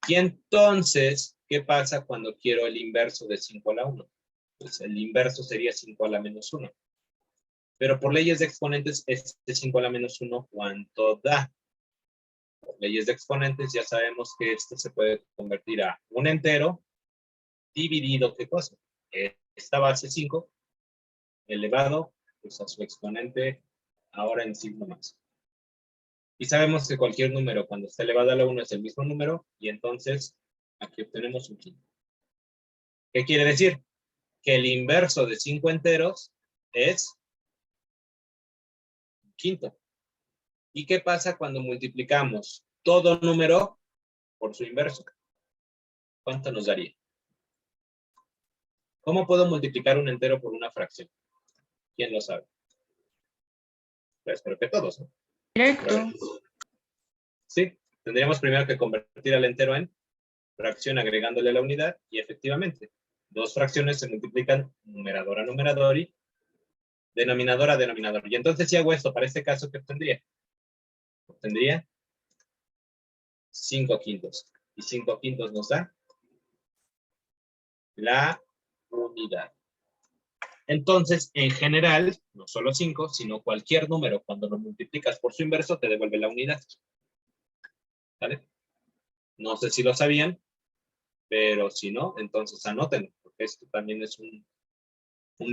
Y entonces, ¿qué pasa cuando quiero el inverso de 5 a la 1? Pues el inverso sería 5 a la menos 1. Pero por leyes de exponentes, este 5 a la menos 1, ¿cuánto da? Por leyes de exponentes ya sabemos que este se puede convertir a un entero dividido, ¿qué cosa? Esta base 5 elevado pues, a su exponente ahora en signo más. Y sabemos que cualquier número cuando está elevado a la 1 es el mismo número y entonces aquí obtenemos un quinto. ¿Qué quiere decir? Que el inverso de 5 enteros es un quinto. ¿Y qué pasa cuando multiplicamos todo número por su inverso? ¿Cuánto nos daría? ¿Cómo puedo multiplicar un entero por una fracción? ¿Quién lo sabe? Pues espero que todos, ¿no? Directo. Sí, tendríamos primero que convertir al entero en fracción agregándole la unidad y efectivamente, dos fracciones se multiplican numerador a numerador y denominador a denominador. Y entonces si hago esto para este caso, ¿qué obtendría? Obtendría 5 quintos. Y 5 quintos nos da la unidad. Entonces, en general, no solo 5, sino cualquier número, cuando lo multiplicas por su inverso, te devuelve la unidad. ¿Vale? No sé si lo sabían, pero si no, entonces anótenlo, porque esto también es un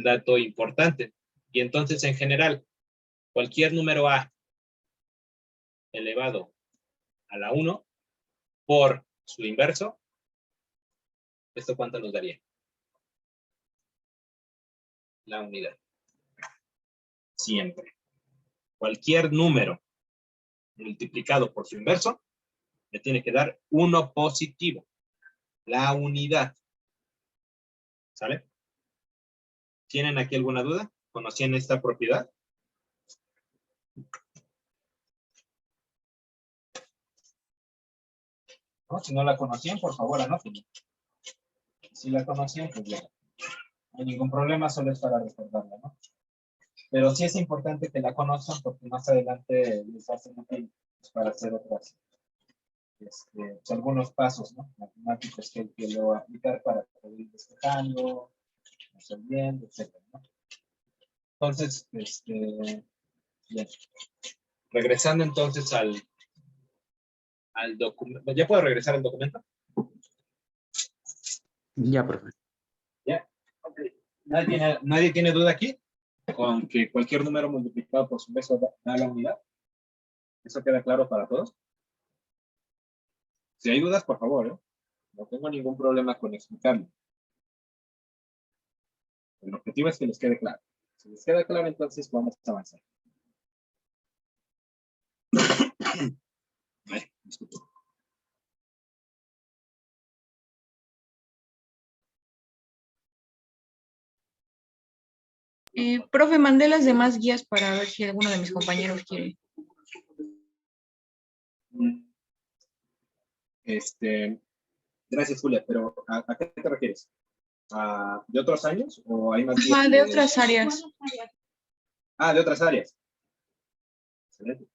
dato importante. Y entonces, en general, cualquier número a elevado a la 1 por su inverso, ¿esto cuánto nos daría? La unidad. Siempre. Cualquier número multiplicado por su inverso, le tiene que dar 1 positivo. La unidad. ¿Sale? ¿Tienen aquí alguna duda? ¿Conocían esta propiedad? ¿No? Si no la conocían, por favor, anótenla. Si la conocían, pues ya. No hay ningún problema, solo es para recordarla, ¿no? Pero sí es importante que la conozcan porque más adelante les hace útil para hacer otras, pues, algunos pasos, ¿no? Matemáticos que lo aplicar para poder ir despejando, resolviendo, etcétera, ¿no? Entonces, bien. Regresando entonces al documento. ¿Ya puedo regresar al documento? Ya, profe. ¿Ya? Ok. ¿Nadie tiene duda aquí? Con que cualquier número multiplicado por su peso da la unidad. ¿Eso queda claro para todos? Si hay dudas, por favor, ¿eh? No tengo ningún problema con explicarlo. El objetivo es que les quede claro. Si les queda claro, entonces vamos a avanzar. Disculpe. Profe, mandé las demás guías para ver si alguno de mis compañeros quiere. Gracias, Julia, pero ¿a qué te refieres? ¿De otros años o hay más guías Ajá, de otras áreas. de otras áreas? Excelente.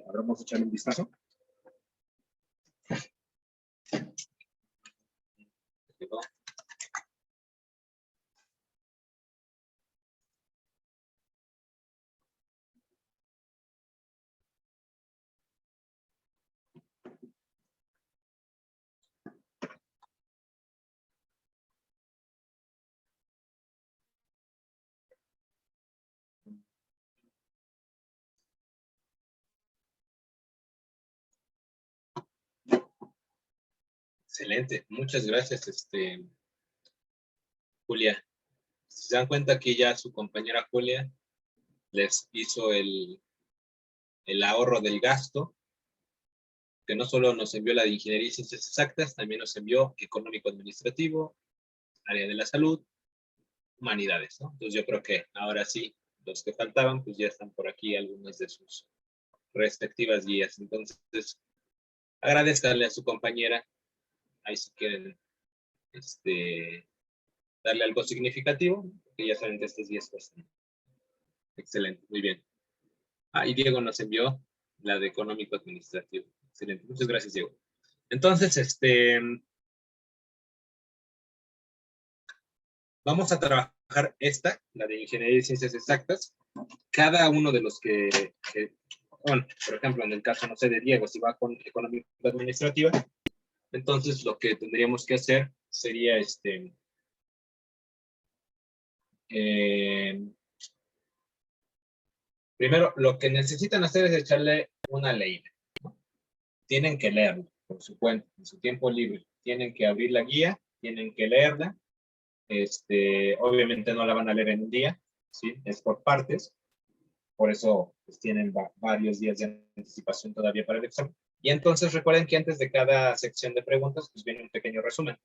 Ahora vamos a echarle un vistazo. Excelente, muchas gracias, Julia. Si se dan cuenta que ya su compañera Julia les hizo el ahorro del gasto, que no solo nos envió la de Ingeniería y Ciencias Exactas, también nos envió Económico-Administrativo, Área de la Salud, Humanidades, ¿no? Entonces yo creo que ahora sí, los que faltaban, pues ya están por aquí algunas de sus respectivas guías. Entonces, agradezcanle a su compañera, ahí si quieren, darle algo significativo, que ya saben que estos días pasan. Excelente, muy bien. Y Diego nos envió la de Económico Administrativo. Excelente, muchas gracias, Diego. Entonces, vamos a trabajar la de Ingeniería y Ciencias Exactas. Cada uno de los bueno, por ejemplo, en el caso, no sé, de Diego, si va con Económico Administrativa, entonces lo que tendríamos que hacer sería primero, lo que necesitan hacer es echarle una ley, ¿no? Tienen que leerlo por su cuenta, en su tiempo libre. Tienen que abrir la guía, tienen que leerla. Obviamente no la van a leer en un día, ¿sí? Es por partes. Por eso pues, tienen varios días de anticipación todavía para el examen. Y entonces recuerden que antes de cada sección de preguntas, pues viene un pequeño resumen.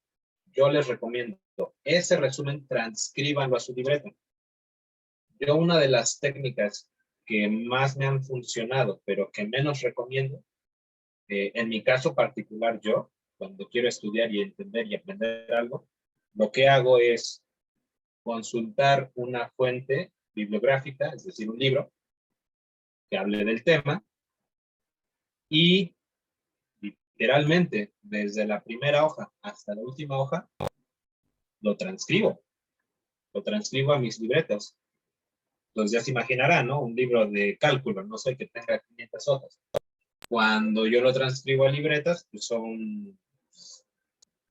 Yo les recomiendo ese resumen, transcríbanlo a su libreta. Yo una de las técnicas que más me han funcionado, pero que menos recomiendo, en mi caso particular yo, cuando quiero estudiar y entender y aprender algo, lo que hago es consultar una fuente bibliográfica, es decir, un libro que hable del tema, y literalmente desde la primera hoja hasta la última hoja, lo transcribo a mis libretas. Entonces ya se imaginarán, ¿no? Un libro de cálculo, no sé, que tenga 500 hojas. Cuando yo lo transcribo a libretas, pues son, no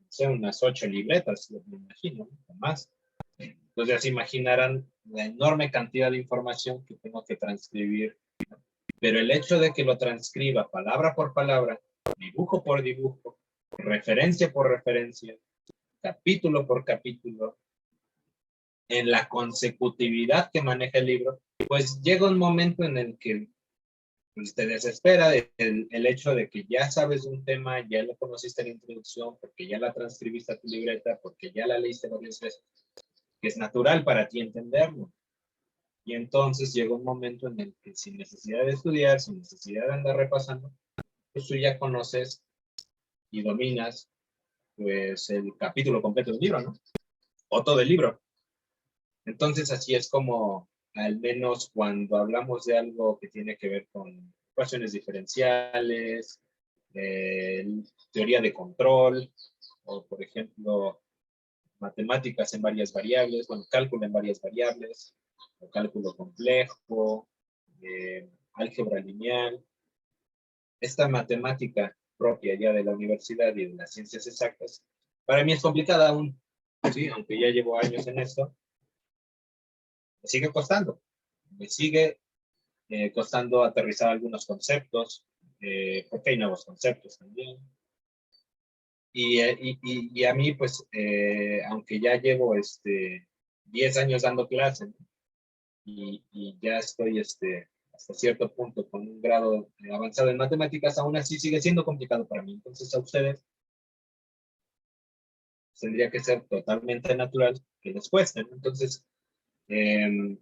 sé, unas 8 libretas, me imagino, o más. Entonces ya se imaginarán la enorme cantidad de información que tengo que transcribir. Pero el hecho de que lo transcriba palabra por palabra, dibujo por dibujo, referencia por referencia, capítulo por capítulo, en la consecutividad que maneja el libro, pues llega un momento en el que pues, te desespera el hecho de que ya sabes un tema, ya lo conociste en la introducción, porque ya la transcribiste a tu libreta, porque ya la leíste varias veces, que es natural para ti entenderlo. Y entonces llega un momento en el que sin necesidad de estudiar, sin necesidad de andar repasando, pues tú ya conoces y dominas pues el capítulo completo del libro, ¿no? O todo el libro. Entonces así es como, al menos cuando hablamos de algo que tiene que ver con ecuaciones diferenciales, teoría de control, o por ejemplo, matemáticas en varias variables, bueno, cálculo en varias variables, o cálculo complejo, álgebra lineal. Esta matemática propia ya de la universidad y de las ciencias exactas, para mí es complicada aún, ¿sí? Aunque ya llevo años en esto, me sigue costando. Me sigue costando aterrizar algunos conceptos, porque hay nuevos conceptos también. Y a mí, pues, aunque ya llevo 10 años dando clases, ¿no? y ya estoy hasta cierto punto con un grado avanzado en matemáticas, aún así sigue siendo complicado para mí. Entonces a ustedes tendría que ser totalmente natural que les cueste, ¿no? Entonces, el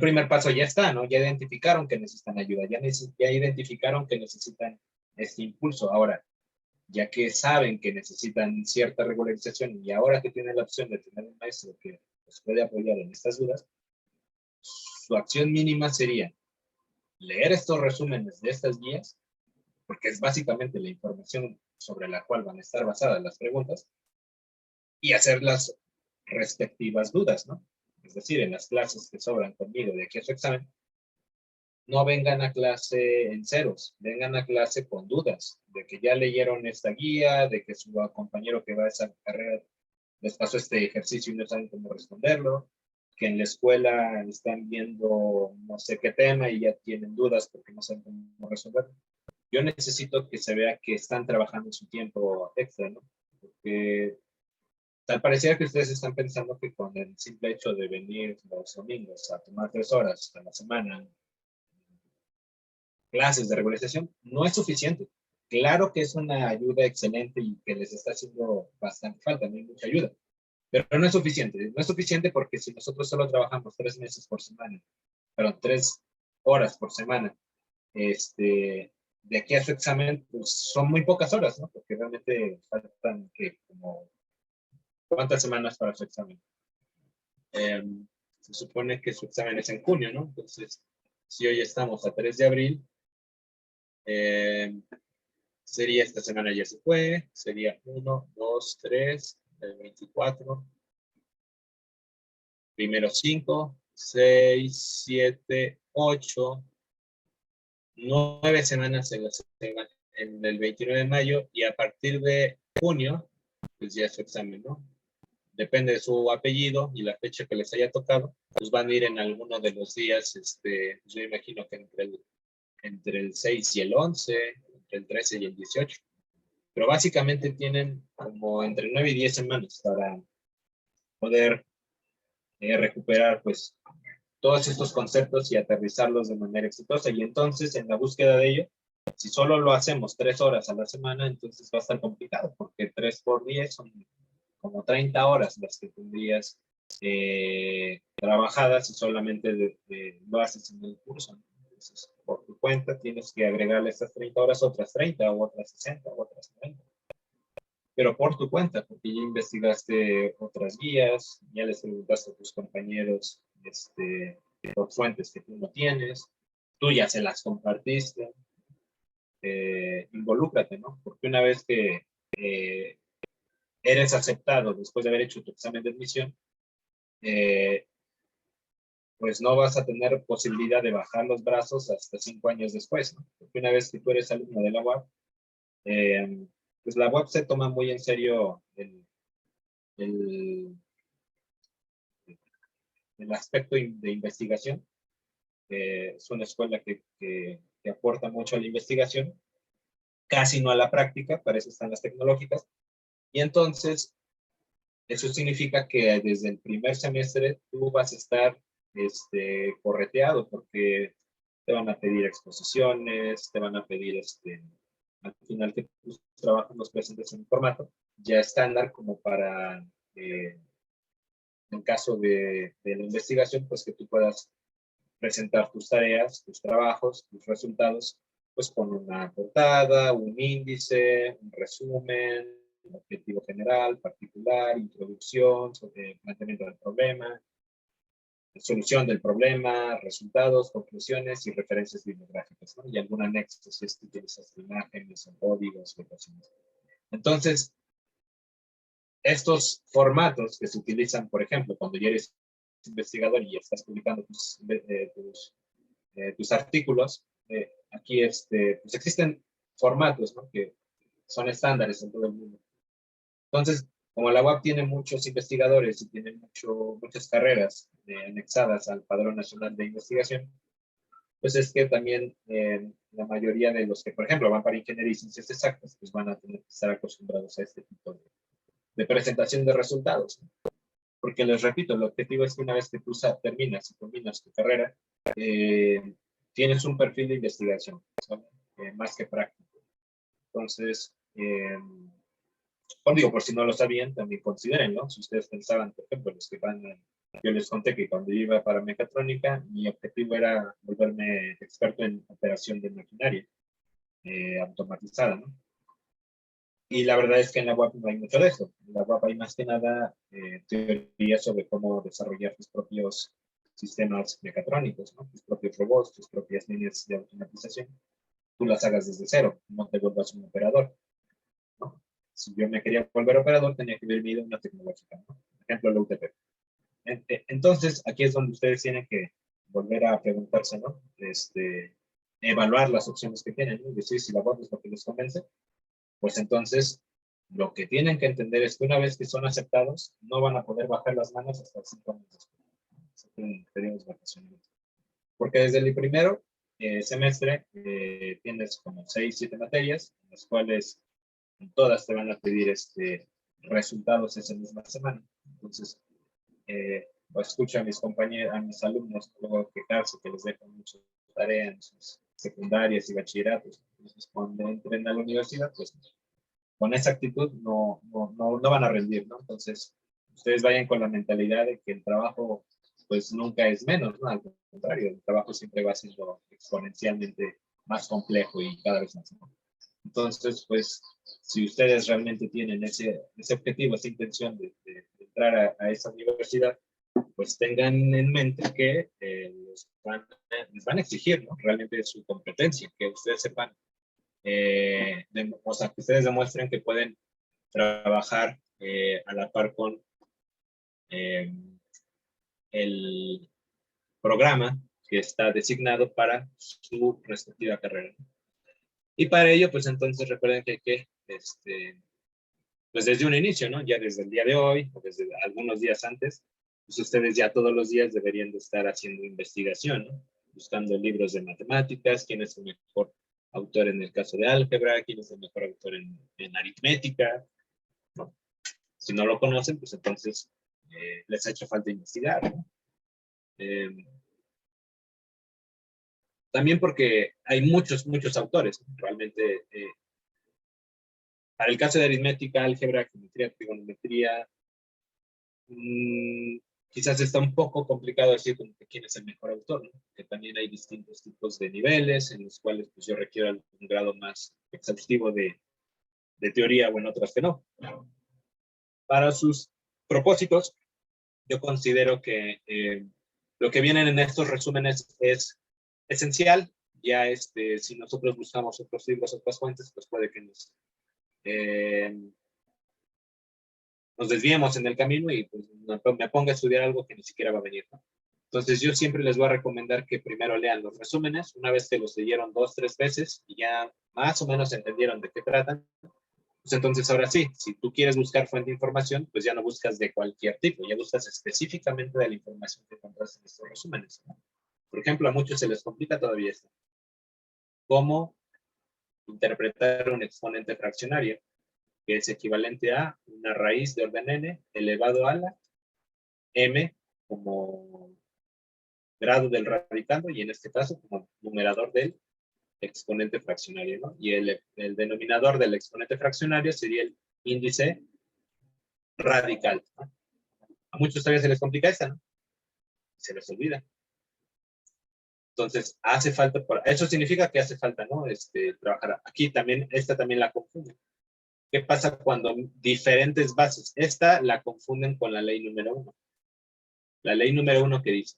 primer paso ya está, ¿no? Ya identificaron que necesitan ayuda, ya identificaron que necesitan este impulso. Ahora, ya que saben que necesitan cierta regularización y ahora que tienen la opción de tener un maestro que los puede apoyar en estas dudas, su acción mínima sería leer estos resúmenes de estas guías, porque es básicamente la información sobre la cual van a estar basadas las preguntas, y hacer las respectivas dudas, ¿no? Es decir, en las clases que sobran conmigo de aquí a su examen, no vengan a clase en ceros, vengan a clase con dudas, de que ya leyeron esta guía, de que su compañero que va a esa carrera les pasó este ejercicio y no saben cómo responderlo, que en la escuela están viendo no sé qué tema y ya tienen dudas porque no saben cómo resolverlo. yo necesito que se vea que están trabajando en su tiempo extra, ¿no? Porque tal pareciera que ustedes están pensando que con el simple hecho de venir los domingos a tomar 3 horas a la semana, clases de regularización, no es suficiente. Claro que es una ayuda excelente y que les está haciendo bastante falta, no hay mucha ayuda, pero no es suficiente. No es suficiente porque si nosotros solo trabajamos 3 meses por semana, perdón, 3 horas por semana, de aquí a su examen, pues son muy pocas horas, ¿no? Porque realmente faltan que como, ¿cuántas semanas para su examen? Se supone que su examen es en junio, ¿no? Entonces, si hoy estamos a 3 de abril, sería esta semana ya se fue, sería 1, 2, 3, el 24, primero 5, 6, 7, 8, 9 semanas en el 29 de mayo y a partir de junio, pues ya es su examen, ¿no? Depende de su apellido y la fecha que les haya tocado, pues van a ir en alguno de los días, yo imagino que entre el 6 y el 11, entre el 13 y el 18. Pero básicamente tienen como entre 9 y 10 semanas para poder recuperar pues todos estos conceptos y aterrizarlos de manera exitosa. Y entonces en la búsqueda de ello, si solo lo hacemos 3 horas a la semana, entonces va a estar complicado porque 3 por 10 son como 30 horas las que tendrías trabajadas y solamente lo haces en el curso. Entonces, por tu cuenta tienes que agregarle estas 30 horas otras 30 o otras 60 o otras 30. Pero por tu cuenta, porque ya investigaste otras guías, ya les preguntaste a tus compañeros por fuentes que tú no tienes, tú ya se las compartiste, involúcrate, ¿no? Porque una vez que eres aceptado después de haber hecho tu examen de admisión, pues no vas a tener posibilidad de bajar los brazos hasta 5 años después, ¿no? Porque una vez que tú eres alumno de la UAP, pues la UAP se toma muy en serio el aspecto de investigación. Es una escuela que aporta mucho a la investigación, casi no a la práctica, para eso están las tecnológicas. Y entonces, eso significa que desde el primer semestre tú vas a estar correteado porque te van a pedir exposiciones, te van a pedir al final que tus trabajos los presentes en un formato ya estándar como para, en caso de la investigación, pues que tú puedas presentar tus tareas, tus trabajos, tus resultados, pues con una portada, un índice, un resumen, un objetivo general, particular, introducción, sobre planteamiento del problema, solución del problema, resultados, conclusiones y referencias bibliográficas, ¿no? Y algún anexo si es que utilizas imágenes o códigos o ecuaciones. Entonces, estos formatos que se utilizan, por ejemplo, cuando ya eres investigador y estás publicando tus artículos, aquí pues existen formatos, ¿no? Que son estándares en todo el mundo. Entonces, como la UAP tiene muchos investigadores y tiene muchas carreras anexadas al Padrón Nacional de Investigación, pues es que también la mayoría de los que, por ejemplo, van para ingeniería y ciencias exactas, pues van a tener que estar acostumbrados a este tipo de presentación de resultados, ¿no? Porque les repito, el objetivo es que una vez que tú terminas y culminas tu carrera, tienes un perfil de investigación, ¿no? Más que práctico. Entonces, digo, por si no lo sabían, también considérenlo. Si ustedes pensaban, por ejemplo, los que yo les conté que cuando iba para mecatrónica, mi objetivo era volverme experto en operación de maquinaria automatizada, ¿no? Y la verdad es que en la UAP no hay mucho de eso. En la UAP hay más que nada teoría sobre cómo desarrollar tus propios sistemas mecatrónicos, ¿no? Tus propios robots, tus propias líneas de automatización. Tú las hagas desde cero, no te vuelvas un operador, ¿no? Si yo me quería volver operador, tenía que haber ido a una tecnológica, ¿no? Por ejemplo, la UTP. Entonces, aquí es donde ustedes tienen que volver a preguntarse, ¿no? Evaluar las opciones que tienen, ¿no? Y decir si la UAP es lo que les convence, pues entonces lo que tienen que entender es que una vez que son aceptados, no van a poder bajar las manos hasta 5 años después. Periodos vacacionales. Porque desde el primero, semestre tienes como 6, 7 materias, en las cuales todas te van a pedir resultados esa misma semana. Entonces, pues escucho a mis compañeros, a mis alumnos luego quejarse que les dejan mucha tarea en sus secundarias y bachilleratos. Entonces, cuando entren a la universidad, pues con esa actitud no van a rendir, ¿no? Entonces, ustedes vayan con la mentalidad de que el trabajo, pues nunca es menos, ¿no? Al contrario, el trabajo siempre va siendo exponencialmente más complejo y cada vez más, ¿no? Entonces, pues, si ustedes realmente tienen ese objetivo, esa intención de entrar a esa universidad, pues tengan en mente que les van a exigir, ¿no? Realmente su competencia, que ustedes sepan, o sea, que ustedes demuestren que pueden trabajar a la par con el programa que está designado para su respectiva carrera. Y para ello, pues entonces recuerden que hay que, pues desde un inicio, ¿no? Ya desde el día de hoy, o desde algunos días antes, pues ustedes ya todos los días deberían de estar haciendo investigación, ¿no? Buscando libros de matemáticas, quién es el mejor autor en el caso de álgebra, quién es el mejor autor en aritmética, ¿no? Si no lo conocen, pues entonces les ha hecho falta investigar, ¿no? También porque hay muchos autores, ¿no? Realmente, para el caso de aritmética, álgebra, geometría, trigonometría, quizás está un poco complicado decir como que quién es el mejor autor, ¿no? Que también hay distintos tipos de niveles en los cuales pues, yo requiero un grado más exhaustivo de teoría o en otras que no. Para sus propósitos, yo considero que lo que vienen en estos resúmenes es esencial. Ya si nosotros buscamos otros libros, otras fuentes, pues puede que nos desviemos en el camino y pues, me ponga a estudiar algo que ni siquiera va a venir, ¿no? Entonces yo siempre les voy a recomendar que primero lean los resúmenes, una vez que los leyeron 2, 3 veces y ya más o menos entendieron de qué tratan, pues entonces ahora sí, si tú quieres buscar fuente de información, pues ya no buscas de cualquier tipo, ya buscas específicamente de la información que encontraste en estos resúmenes, ¿no? Por ejemplo, a muchos se les complica todavía esto. ¿Cómo interpretar un exponente fraccionario? Que es equivalente a una raíz de orden n elevado a la m como grado del radicando y en este caso como numerador del exponente fraccionario, ¿no? Y el denominador del exponente fraccionario sería el índice radical, ¿no? A muchos todavía se les complica esta, ¿no? Se les olvida. Entonces, hace falta, eso significa que hace falta, ¿no? Trabajar. Aquí también, esta también la confunden. ¿Qué pasa cuando diferentes bases? Esta la confunden con la ley número 1. La ley número 1 que dice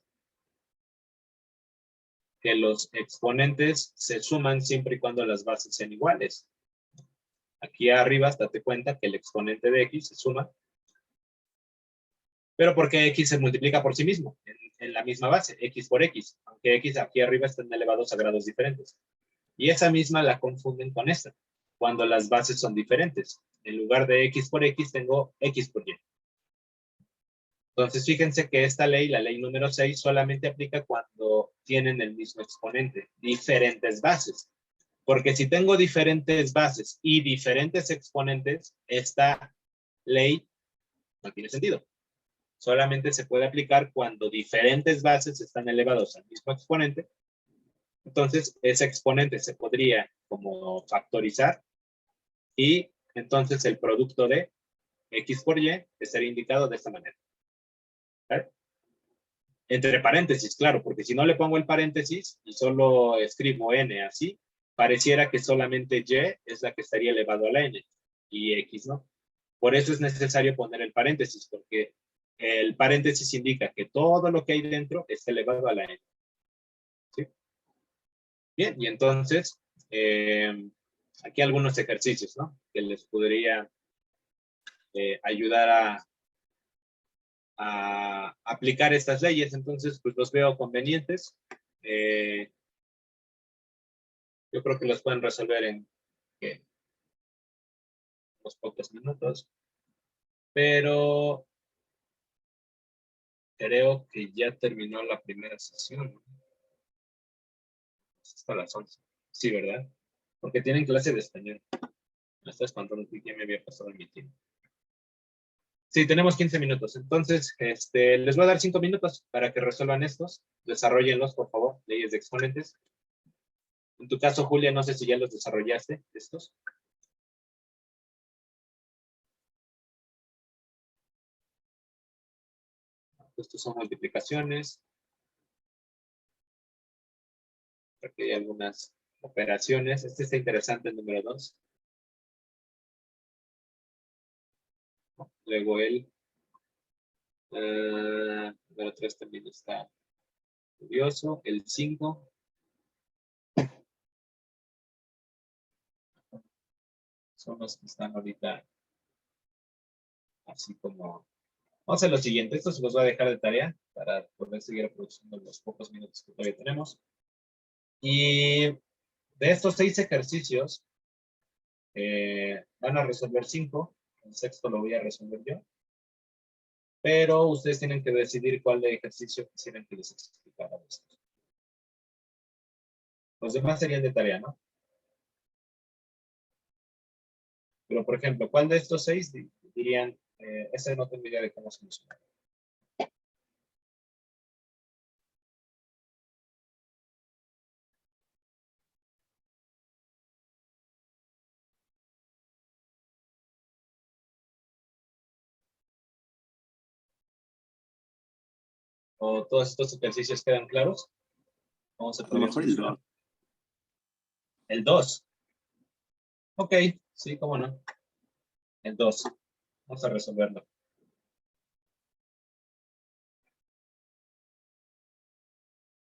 que los exponentes se suman siempre y cuando las bases sean iguales. Aquí arriba, date cuenta que el exponente de x se suma, pero porque x se multiplica por sí mismo, en la misma base, x por x, aunque x aquí arriba están elevados a grados diferentes. Y esa misma la confunden con esta, cuando las bases son diferentes. En lugar de x por x, tengo x por y. Entonces, fíjense que esta ley, la ley número 6, solamente aplica cuando tienen el mismo exponente, diferentes bases. Porque si tengo diferentes bases y diferentes exponentes, esta ley no tiene sentido. Solamente se puede aplicar cuando diferentes bases están elevados al mismo exponente. Entonces, ese exponente se podría como factorizar y entonces el producto de x por y estaría indicado de esta manera. ¿Vale? Entre paréntesis, claro, porque si no le pongo el paréntesis y solo escribo n así, pareciera que solamente y es la que estaría elevado a la n y x no. Por eso es necesario poner el paréntesis, porque el paréntesis indica que todo lo que hay dentro está elevado a la n. ¿Sí? Bien, y entonces, aquí algunos ejercicios, ¿no? Que les podría ayudar a aplicar estas leyes. Entonces, pues los veo convenientes. Yo creo que los pueden resolver en unos pocos minutos. Pero creo que ya terminó la primera sesión. hasta las 11. Sí, ¿verdad? Porque tienen clase de español. Me está espantando que ya me había pasado el mi tiempo. Sí, tenemos 15 minutos. Entonces, les voy a dar 5 minutos para que resuelvan estos. Desarróllenlos, por favor, leyes de exponentes. En tu caso, Julia, no sé si ya los desarrollaste, estos. Estos son multiplicaciones. Porque hay algunas operaciones. Este está interesante, el número 2. Luego el número 3 también está curioso. El 5. Son los que están ahorita así como... Vamos a hacer lo siguiente. Esto se los voy a dejar de tarea para poder seguir aprovechando los pocos minutos que todavía tenemos. Y de estos 6 ejercicios, van a resolver 5. El sexto lo voy a resolver yo. Pero ustedes tienen que decidir cuál de ejercicio quisieran que les explicara esto. Los demás serían de tarea, ¿no? Pero, por ejemplo, ¿cuál de estos 6 dirían, ese no tengo idea de cómo solucionar? ¿O todos estos ejercicios quedan claros? Vamos a A lo mejor el 2. El 2. Ok, sí, cómo no. El 2. Vamos a resolverlo.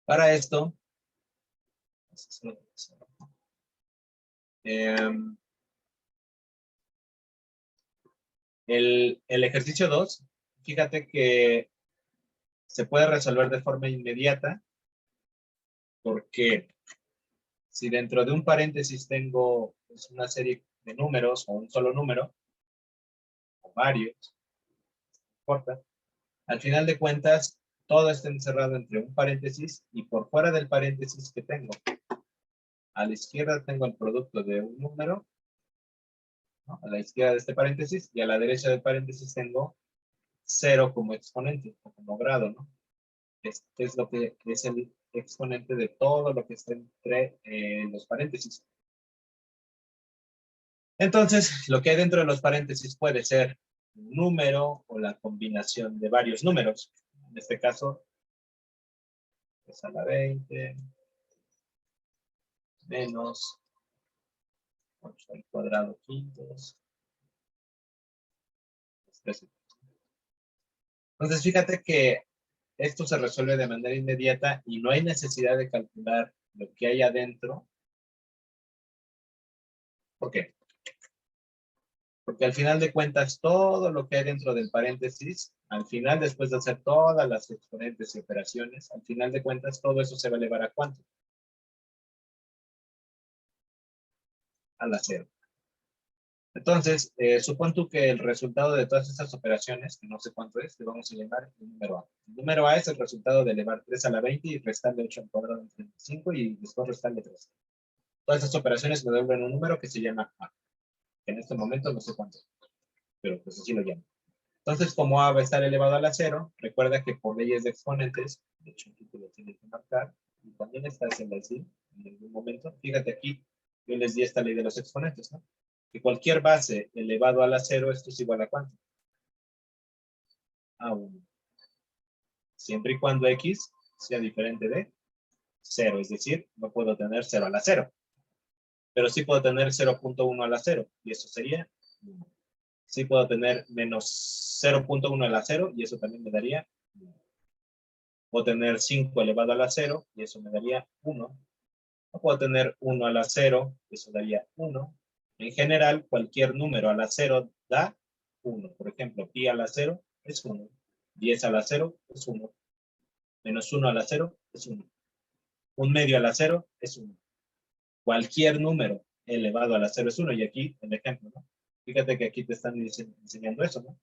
Para esto, el ejercicio 2, fíjate que se puede resolver de forma inmediata porque si dentro de un paréntesis tengo pues, una serie de números o un solo número, o varios, no importa, al final de cuentas todo está encerrado entre un paréntesis y por fuera del paréntesis que tengo. A la izquierda tengo el producto de un número, ¿no? A la izquierda de este paréntesis, y a la derecha del paréntesis tengo 0 como exponente, o como grado, ¿no? Este es lo que es el exponente de todo lo que está entre los paréntesis. Entonces, lo que hay dentro de los paréntesis puede ser un número o la combinación de varios números. En este caso, es a la 20 menos 8 al cuadrado quintos. Entonces, fíjate que esto se resuelve de manera inmediata y no hay necesidad de calcular lo que hay adentro. ¿Por qué? Porque al final de cuentas, todo lo que hay dentro del paréntesis, al final, después de hacer todas las exponentes y operaciones, al final de cuentas, todo eso se va a elevar ¿a cuánto? A la 0. Entonces, supón tú que el resultado de todas estas operaciones, que no sé cuánto es, le vamos a llamar el número A. El número A es el resultado de elevar 3 a la 20 y restarle 8 al cuadrado en 35 y después restarle 3. Todas estas operaciones me devuelven un número que se llama A. Que en este momento no sé cuánto, pero pues así lo llamo. Entonces, como A va a estar elevado a la 0, recuerda que por leyes de exponentes, de hecho aquí te lo tienes que marcar, y también estás en la en algún momento. Fíjate aquí, yo les di esta ley de los exponentes, ¿no? Que cualquier base elevado a la 0, esto es igual a ¿cuánto? A 1. Siempre y cuando X sea diferente de 0, es decir, no puedo tener 0 a la 0. Pero sí puedo tener 0.1 a la 0, y eso sería 1. Sí puedo tener menos 0.1 a la 0, y eso también me daría 1. Puedo tener 5 elevado a la 0, y eso me daría 1. O puedo tener 1 a la 0, y eso daría 1. En general, cualquier número a la 0 da 1. Por ejemplo, pi a la 0 es 1. 10 a la 0 es 1. Menos 1 a la 0 es 1. Un medio a la 0 es 1. Cualquier número elevado a la 0 es 1. Y aquí, el ejemplo, ¿no? Fíjate que aquí te están enseñando eso, ¿no?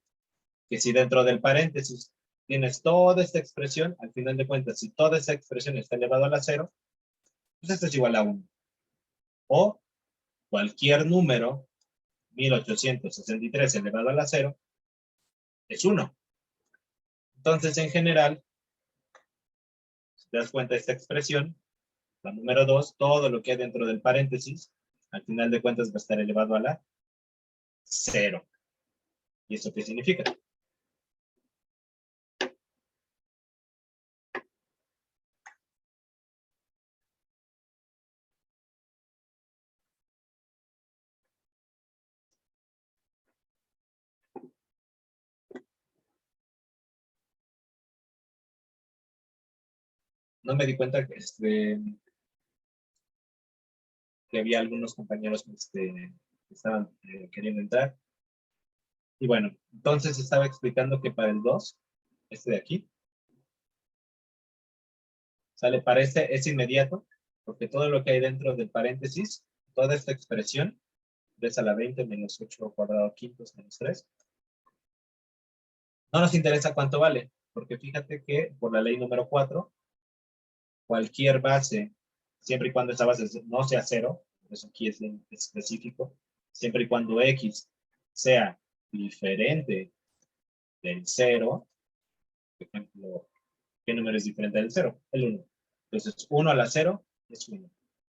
Que si dentro del paréntesis tienes toda esta expresión, al final de cuentas, si toda esta expresión está elevada a la 0, pues esto es igual a 1. O cualquier número, 1863 elevado a la 0, es 1. Entonces, en general, si te das cuenta de esta expresión, la número 2, todo lo que hay dentro del paréntesis, al final de cuentas va a estar elevado a la 0. ¿Y eso qué significa? No me di cuenta que había algunos compañeros que estaban queriendo entrar. Y bueno, entonces estaba explicando que para el 2, de aquí, sale, para este es inmediato, porque todo lo que hay dentro del paréntesis, toda esta expresión, 3 a la 20 menos 8 cuadrado quintos menos 3, no nos interesa cuánto vale, porque fíjate que por la ley número 4, cualquier base, siempre y cuando esa base no sea 0, por eso aquí es específico, siempre y cuando x sea diferente del 0, por ejemplo, ¿qué número es diferente del 0? El 1. Entonces, 1 a la 0 es 1.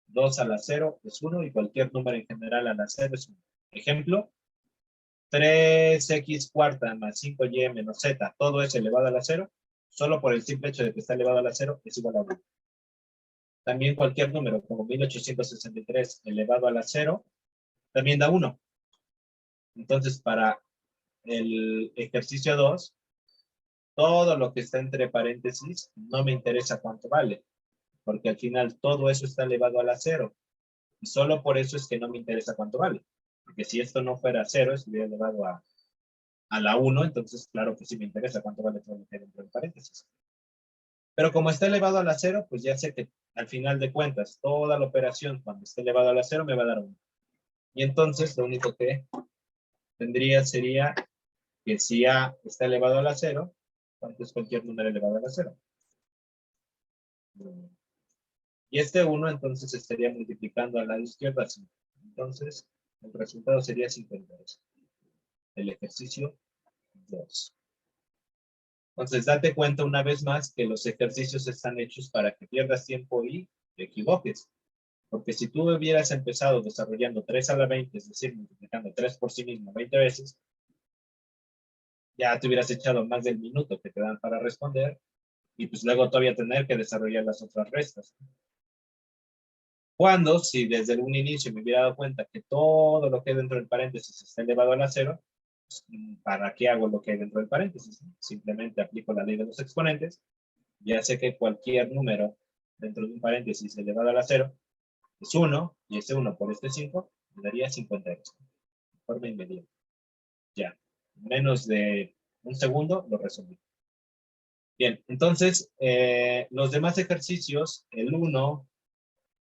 2 a la 0 es 1 y cualquier número en general a la 0 es 1. Ejemplo, 3x cuarta más 5y menos z, todo es elevado a la 0, solo por el simple hecho de que está elevado a la 0 es igual a 1. También cualquier número como 1863 elevado a la 0 también da 1. Entonces, para el ejercicio 2, todo lo que está entre paréntesis no me interesa cuánto vale, porque al final todo eso está elevado a la 0. Y solo por eso es que no me interesa cuánto vale. Porque si esto no fuera 0, estuviera elevado a la 1, entonces claro que sí me interesa cuánto vale todo lo que hay dentro del paréntesis. Pero como está elevado a la 0, pues ya sé que al final de cuentas, toda la operación cuando esté elevado a la 0 me va a dar 1. Y entonces lo único que tendría sería que si A está elevado a la 0, ¿cuánto es cualquier número elevado a la 0? Y este 1 entonces estaría multiplicando al lado izquierdo así. Entonces el resultado sería 52. El ejercicio 2. Entonces date cuenta una vez más que los ejercicios están hechos para que pierdas tiempo y te equivoques. Porque si tú hubieras empezado desarrollando 3 a la 20, es decir, multiplicando 3 por sí mismo 20 veces, ya te hubieras echado más del minuto que te dan para responder y pues luego todavía tener que desarrollar las otras restas. Cuando, si desde un inicio me hubiera dado cuenta que todo lo que hay dentro del paréntesis está elevado a la 0, pues, ¿para qué hago lo que hay dentro del paréntesis? Simplemente aplico la ley de los exponentes. Ya sé que cualquier número dentro de un paréntesis elevado a la 0 es 1, y ese 1 por este 5 me daría 52. De forma inmediata. Ya. Menos de un segundo lo resolví. Bien, entonces, los demás ejercicios, el 1,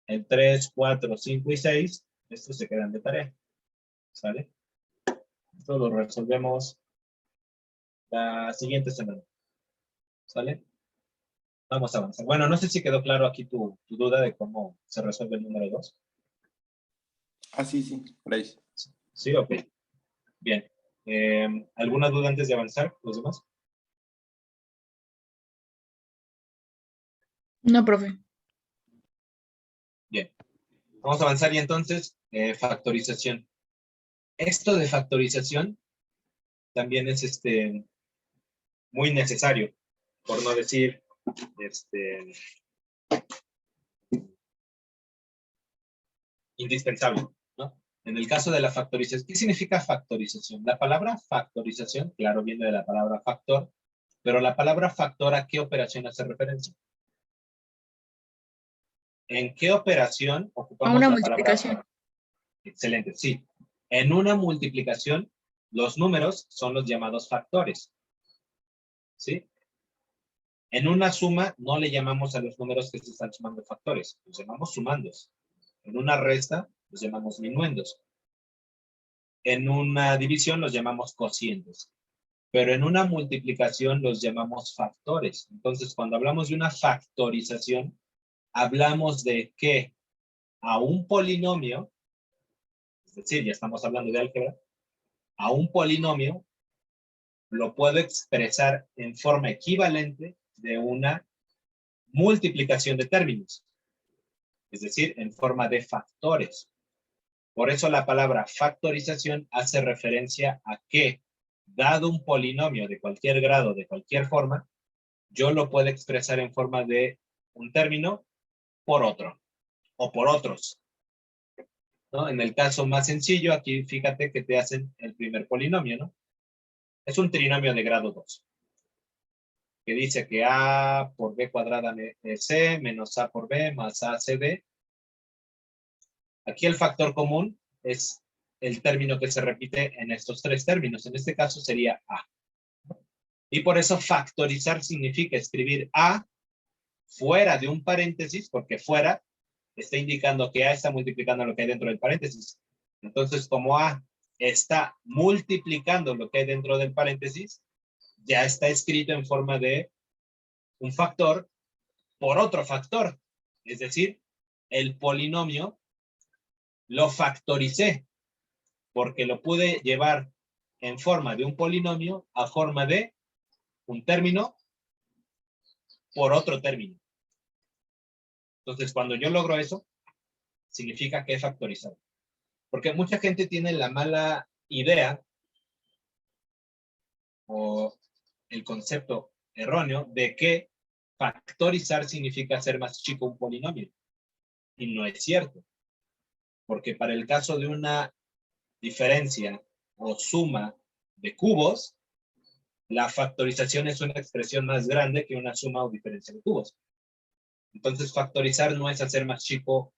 el 3, 4, 5 y 6, estos se quedan de tarea. ¿Sale? Esto lo resolvemos la siguiente semana. ¿Sale? Vamos a avanzar. Bueno, no sé si quedó claro aquí tu duda de cómo se resuelve el número 2. Ah, sí, gracias. Sí, ok. Bien. ¿Alguna duda antes de avanzar, los demás? No, profe. Bien. Vamos a avanzar y entonces, factorización. Esto de factorización también es muy necesario, por no decir indispensable, ¿no? En el caso de la factorización, ¿qué significa factorización? La palabra factorización, claro, viene de la palabra factor, pero la palabra factor, ¿a qué operación hace referencia? ¿En qué operación A ocupamos una la palabra multiplicación. factor? Excelente, sí. En una multiplicación, los números son los llamados factores, ¿sí? En una suma, no le llamamos a los números que se están sumando factores, los llamamos sumandos. En una resta, los llamamos minuendos. En una división, los llamamos cocientes. Pero en una multiplicación, los llamamos factores. Entonces, cuando hablamos de una factorización, hablamos de que a un polinomio, es decir, ya estamos hablando de álgebra, a un polinomio lo puedo expresar en forma equivalente de una multiplicación de términos, es decir, en forma de factores. Por eso la palabra factorización hace referencia a que, dado un polinomio de cualquier grado, de cualquier forma, yo lo puedo expresar en forma de un término por otro, o por otros, ¿no? En el caso más sencillo, aquí fíjate que te hacen el primer polinomio, ¿no? Es un trinomio de grado 2, que dice que a por b cuadrada c menos a por b más a c d. Aquí el factor común es el término que se repite en estos tres términos. En este caso sería a. Y por eso factorizar significa escribir a fuera de un paréntesis, porque fuera está indicando que a está multiplicando lo que hay dentro del paréntesis. Entonces, como a está multiplicando lo que hay dentro del paréntesis, ya está escrito en forma de un factor por otro factor. Es decir, el polinomio lo factoricé, porque lo pude llevar en forma de un polinomio a forma de un término por otro término. Entonces, cuando yo logro eso, significa que he factorizado. Porque mucha gente tiene la mala idea o el concepto erróneo de que factorizar significa hacer más chico un polinomio. Y no es cierto. Porque para el caso de una diferencia o suma de cubos, la factorización es una expresión más grande que una suma o diferencia de cubos. Entonces, factorizar no es hacer más chico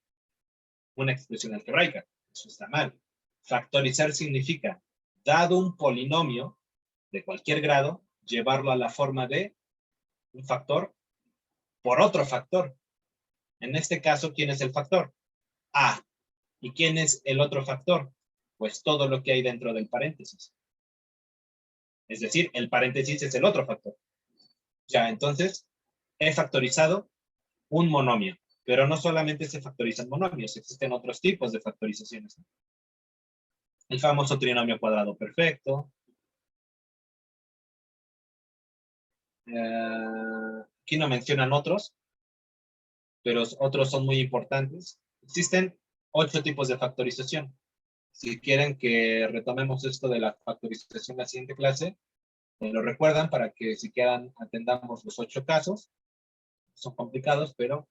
una expresión algebraica. Eso está mal. Factorizar significa, dado un polinomio de cualquier grado, llevarlo a la forma de un factor por otro factor. En este caso, ¿quién es el factor? A. ¿Y quién es el otro factor? Pues todo lo que hay dentro del paréntesis. Es decir, el paréntesis es el otro factor. Ya, entonces, he factorizado un monomio. Pero no solamente se factorizan monomios, existen otros tipos de factorizaciones. El famoso trinomio cuadrado perfecto. Aquí no mencionan otros, pero otros son muy importantes. Existen 8 tipos de factorización. Si quieren que retomemos esto de la factorización en la siguiente clase, me lo recuerdan para que si quieran atendamos los 8 casos. Son complicados, pero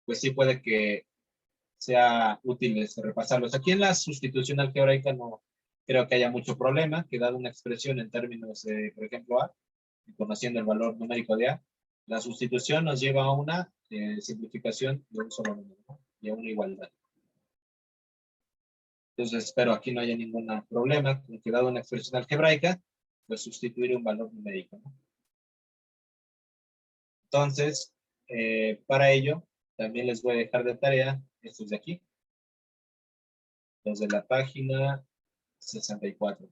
pues sí puede que sea útil repasarlos. Aquí en la sustitución algebraica no creo que haya mucho problema, que dado una expresión en términos de, por ejemplo, a, y conociendo el valor numérico de a, la sustitución nos lleva a una simplificación de un solo número, ¿no? Y a una igualdad. Entonces espero aquí no haya ningún problema, con que dado una expresión algebraica, pues sustituir un valor numérico, ¿no? Entonces, para ello, también les voy a dejar de tarea estos de aquí. Los de la página 64.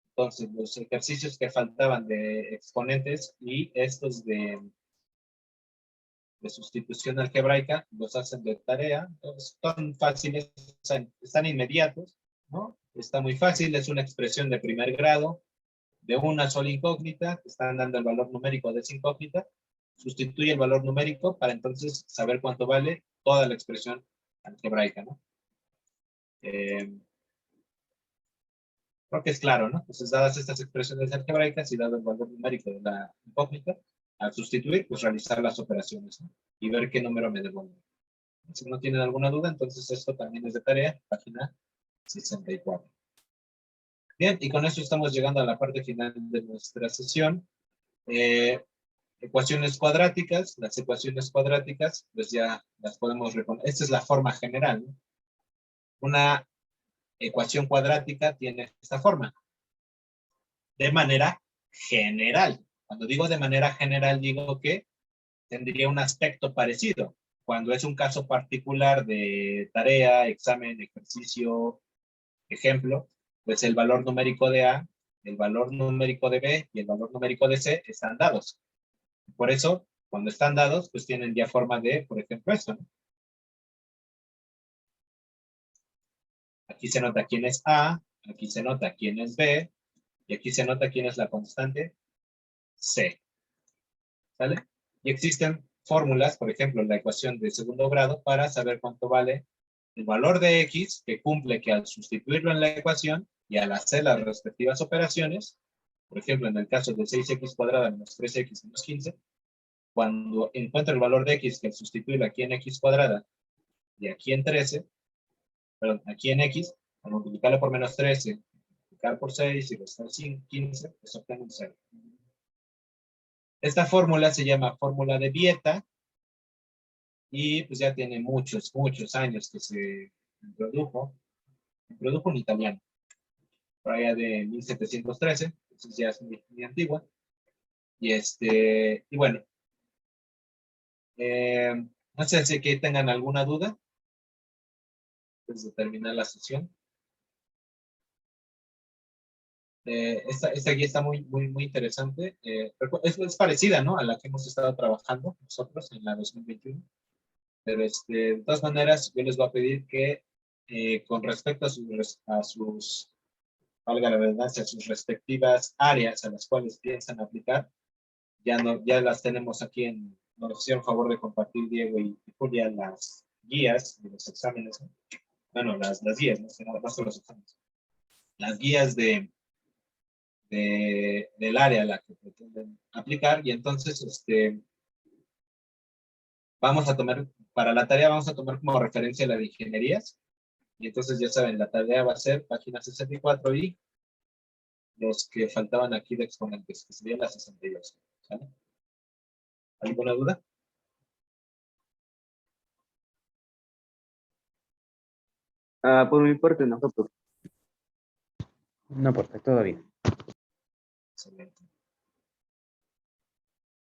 Entonces, los ejercicios que faltaban de exponentes y estos de sustitución algebraica los hacen de tarea. Entonces, son fáciles, están inmediatos, ¿no? Está muy fácil, es una expresión de primer grado de una sola incógnita, están dando el valor numérico de esa incógnita, sustituye el valor numérico para entonces saber cuánto vale toda la expresión algebraica, ¿no? Creo que es claro, ¿no? Entonces, dadas estas expresiones algebraicas y dado el valor numérico de la incógnita, al sustituir, pues realizar las operaciones, ¿no? Y ver qué número me devuelve. Si no tienen alguna duda, entonces esto también es de tarea, página 64. Bien, y con eso estamos llegando a la parte final de nuestra sesión. Ecuaciones cuadráticas, las ecuaciones cuadráticas, pues ya las podemos reconocer. Esta es la forma general, ¿no? Una ecuación cuadrática tiene esta forma. De manera general. Cuando digo de manera general, digo que tendría un aspecto parecido. Cuando es un caso particular de tarea, examen, ejercicio, ejemplo, pues el valor numérico de A el valor numérico de B y el valor numérico de C están dados. Por eso, cuando están dados, pues tienen ya forma de, por ejemplo, esto, ¿no? Aquí se nota quién es A, aquí se nota quién es B, y aquí se nota quién es la constante C. ¿Sale? Y existen fórmulas, por ejemplo, la ecuación de segundo grado, para saber cuánto vale el valor de X, que cumple que al sustituirlo en la ecuación y al hacer las respectivas operaciones, por ejemplo, en el caso de 6x cuadrada menos 3x menos 15, cuando encuentra el valor de X, que al sustituirlo aquí en X cuadrada y aquí en 13, perdón, aquí en X, al multiplicarlo por menos 13, multiplicar por 6 y restar 15, pues obtengo un 0. Esta fórmula se llama fórmula de Vieta y pues ya tiene muchos años que se introdujo un italiano, por allá de 1713, entonces ya es muy antigua. Y bueno, no sé si que tengan alguna duda antes de terminar la sesión. Esta guía está muy interesante. Es parecida, ¿no?, a la que hemos estado trabajando nosotros en la 2021. Pero de todas maneras, yo les voy a pedir que con respecto a sus, valga la redundancia, a sus respectivas áreas a las cuales piensan aplicar, ya las tenemos aquí nos hicieron favor de compartir Diego y Julia las guías de los exámenes. Bueno, las guías, no sé, nada más los exámenes. Las guías del área a la que pretenden aplicar, y entonces vamos a tomar, para la tarea vamos a tomar como referencia la de ingenierías, y entonces ya saben, la tarea va a ser página 64 y los que faltaban aquí de exponentes, que serían las 62. ¿Sale? ¿Alguna duda? Por mi parte, no. No, profe, todo bien. Excelente.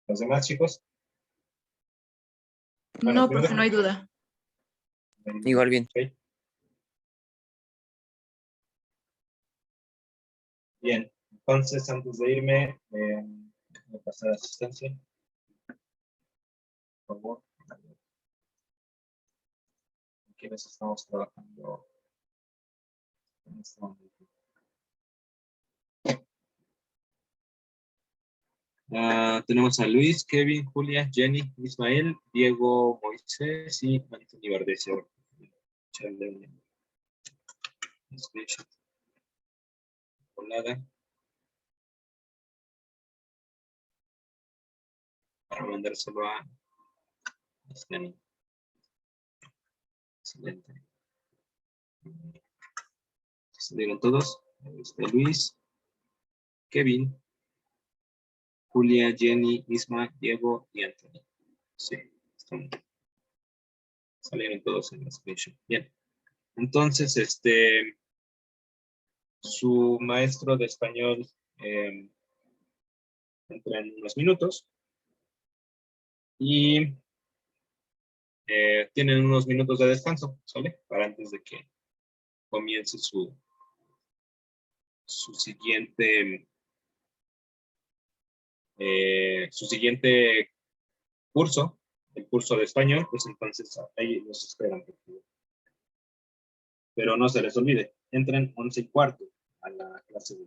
¿Los demás, chicos? Bueno, No, primero- profe, no hay duda. Igual bien. Ok. Bien, entonces antes de irme, voy a pasar asistencia. Por favor. ¿Con quiénes estamos trabajando en este momento? Tenemos a Luis, Kevin, Julia, Jenny, Ismael, Diego, Moisés y Anthony Vardés. Volada. Para mandárselo a Jenny. Excelente. ¿Salieron todos? Luis, Kevin, Julia, Jenny, Isma, Diego y Anthony. Sí, están. Salieron todos en la screenshot. Bien. Entonces, su maestro de español entra en unos minutos. Y tienen unos minutos de descanso, ¿sale? Para antes de que comience su siguiente curso, el curso de español, pues entonces ahí los esperan. Pero no se les olvide, entren 11:15 a la clase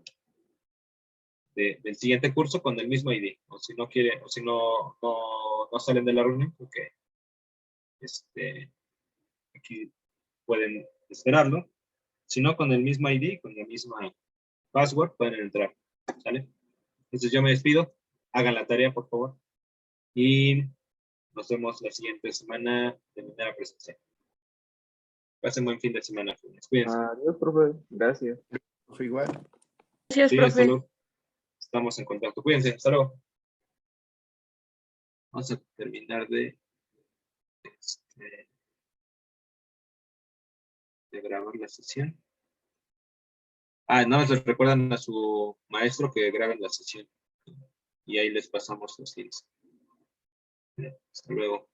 del siguiente curso con el mismo ID, o si no quieren, o si no salen de la reunión, porque aquí pueden esperarlo, si no con el mismo ID, con la misma password, pueden entrar, ¿sale? Entonces yo me despido, hagan la tarea por favor, y nos vemos la siguiente semana de manera presencial. Pasen buen fin de semana, cuídense. Adiós, profe. Gracias. Fue igual. Gracias, Sí, hasta profe. luego. Estamos en contacto. Cuídense. Hasta luego. Vamos a terminar de grabar la sesión. No, les recuerdan a su maestro que graben la sesión. Y ahí les pasamos los links. Hasta luego.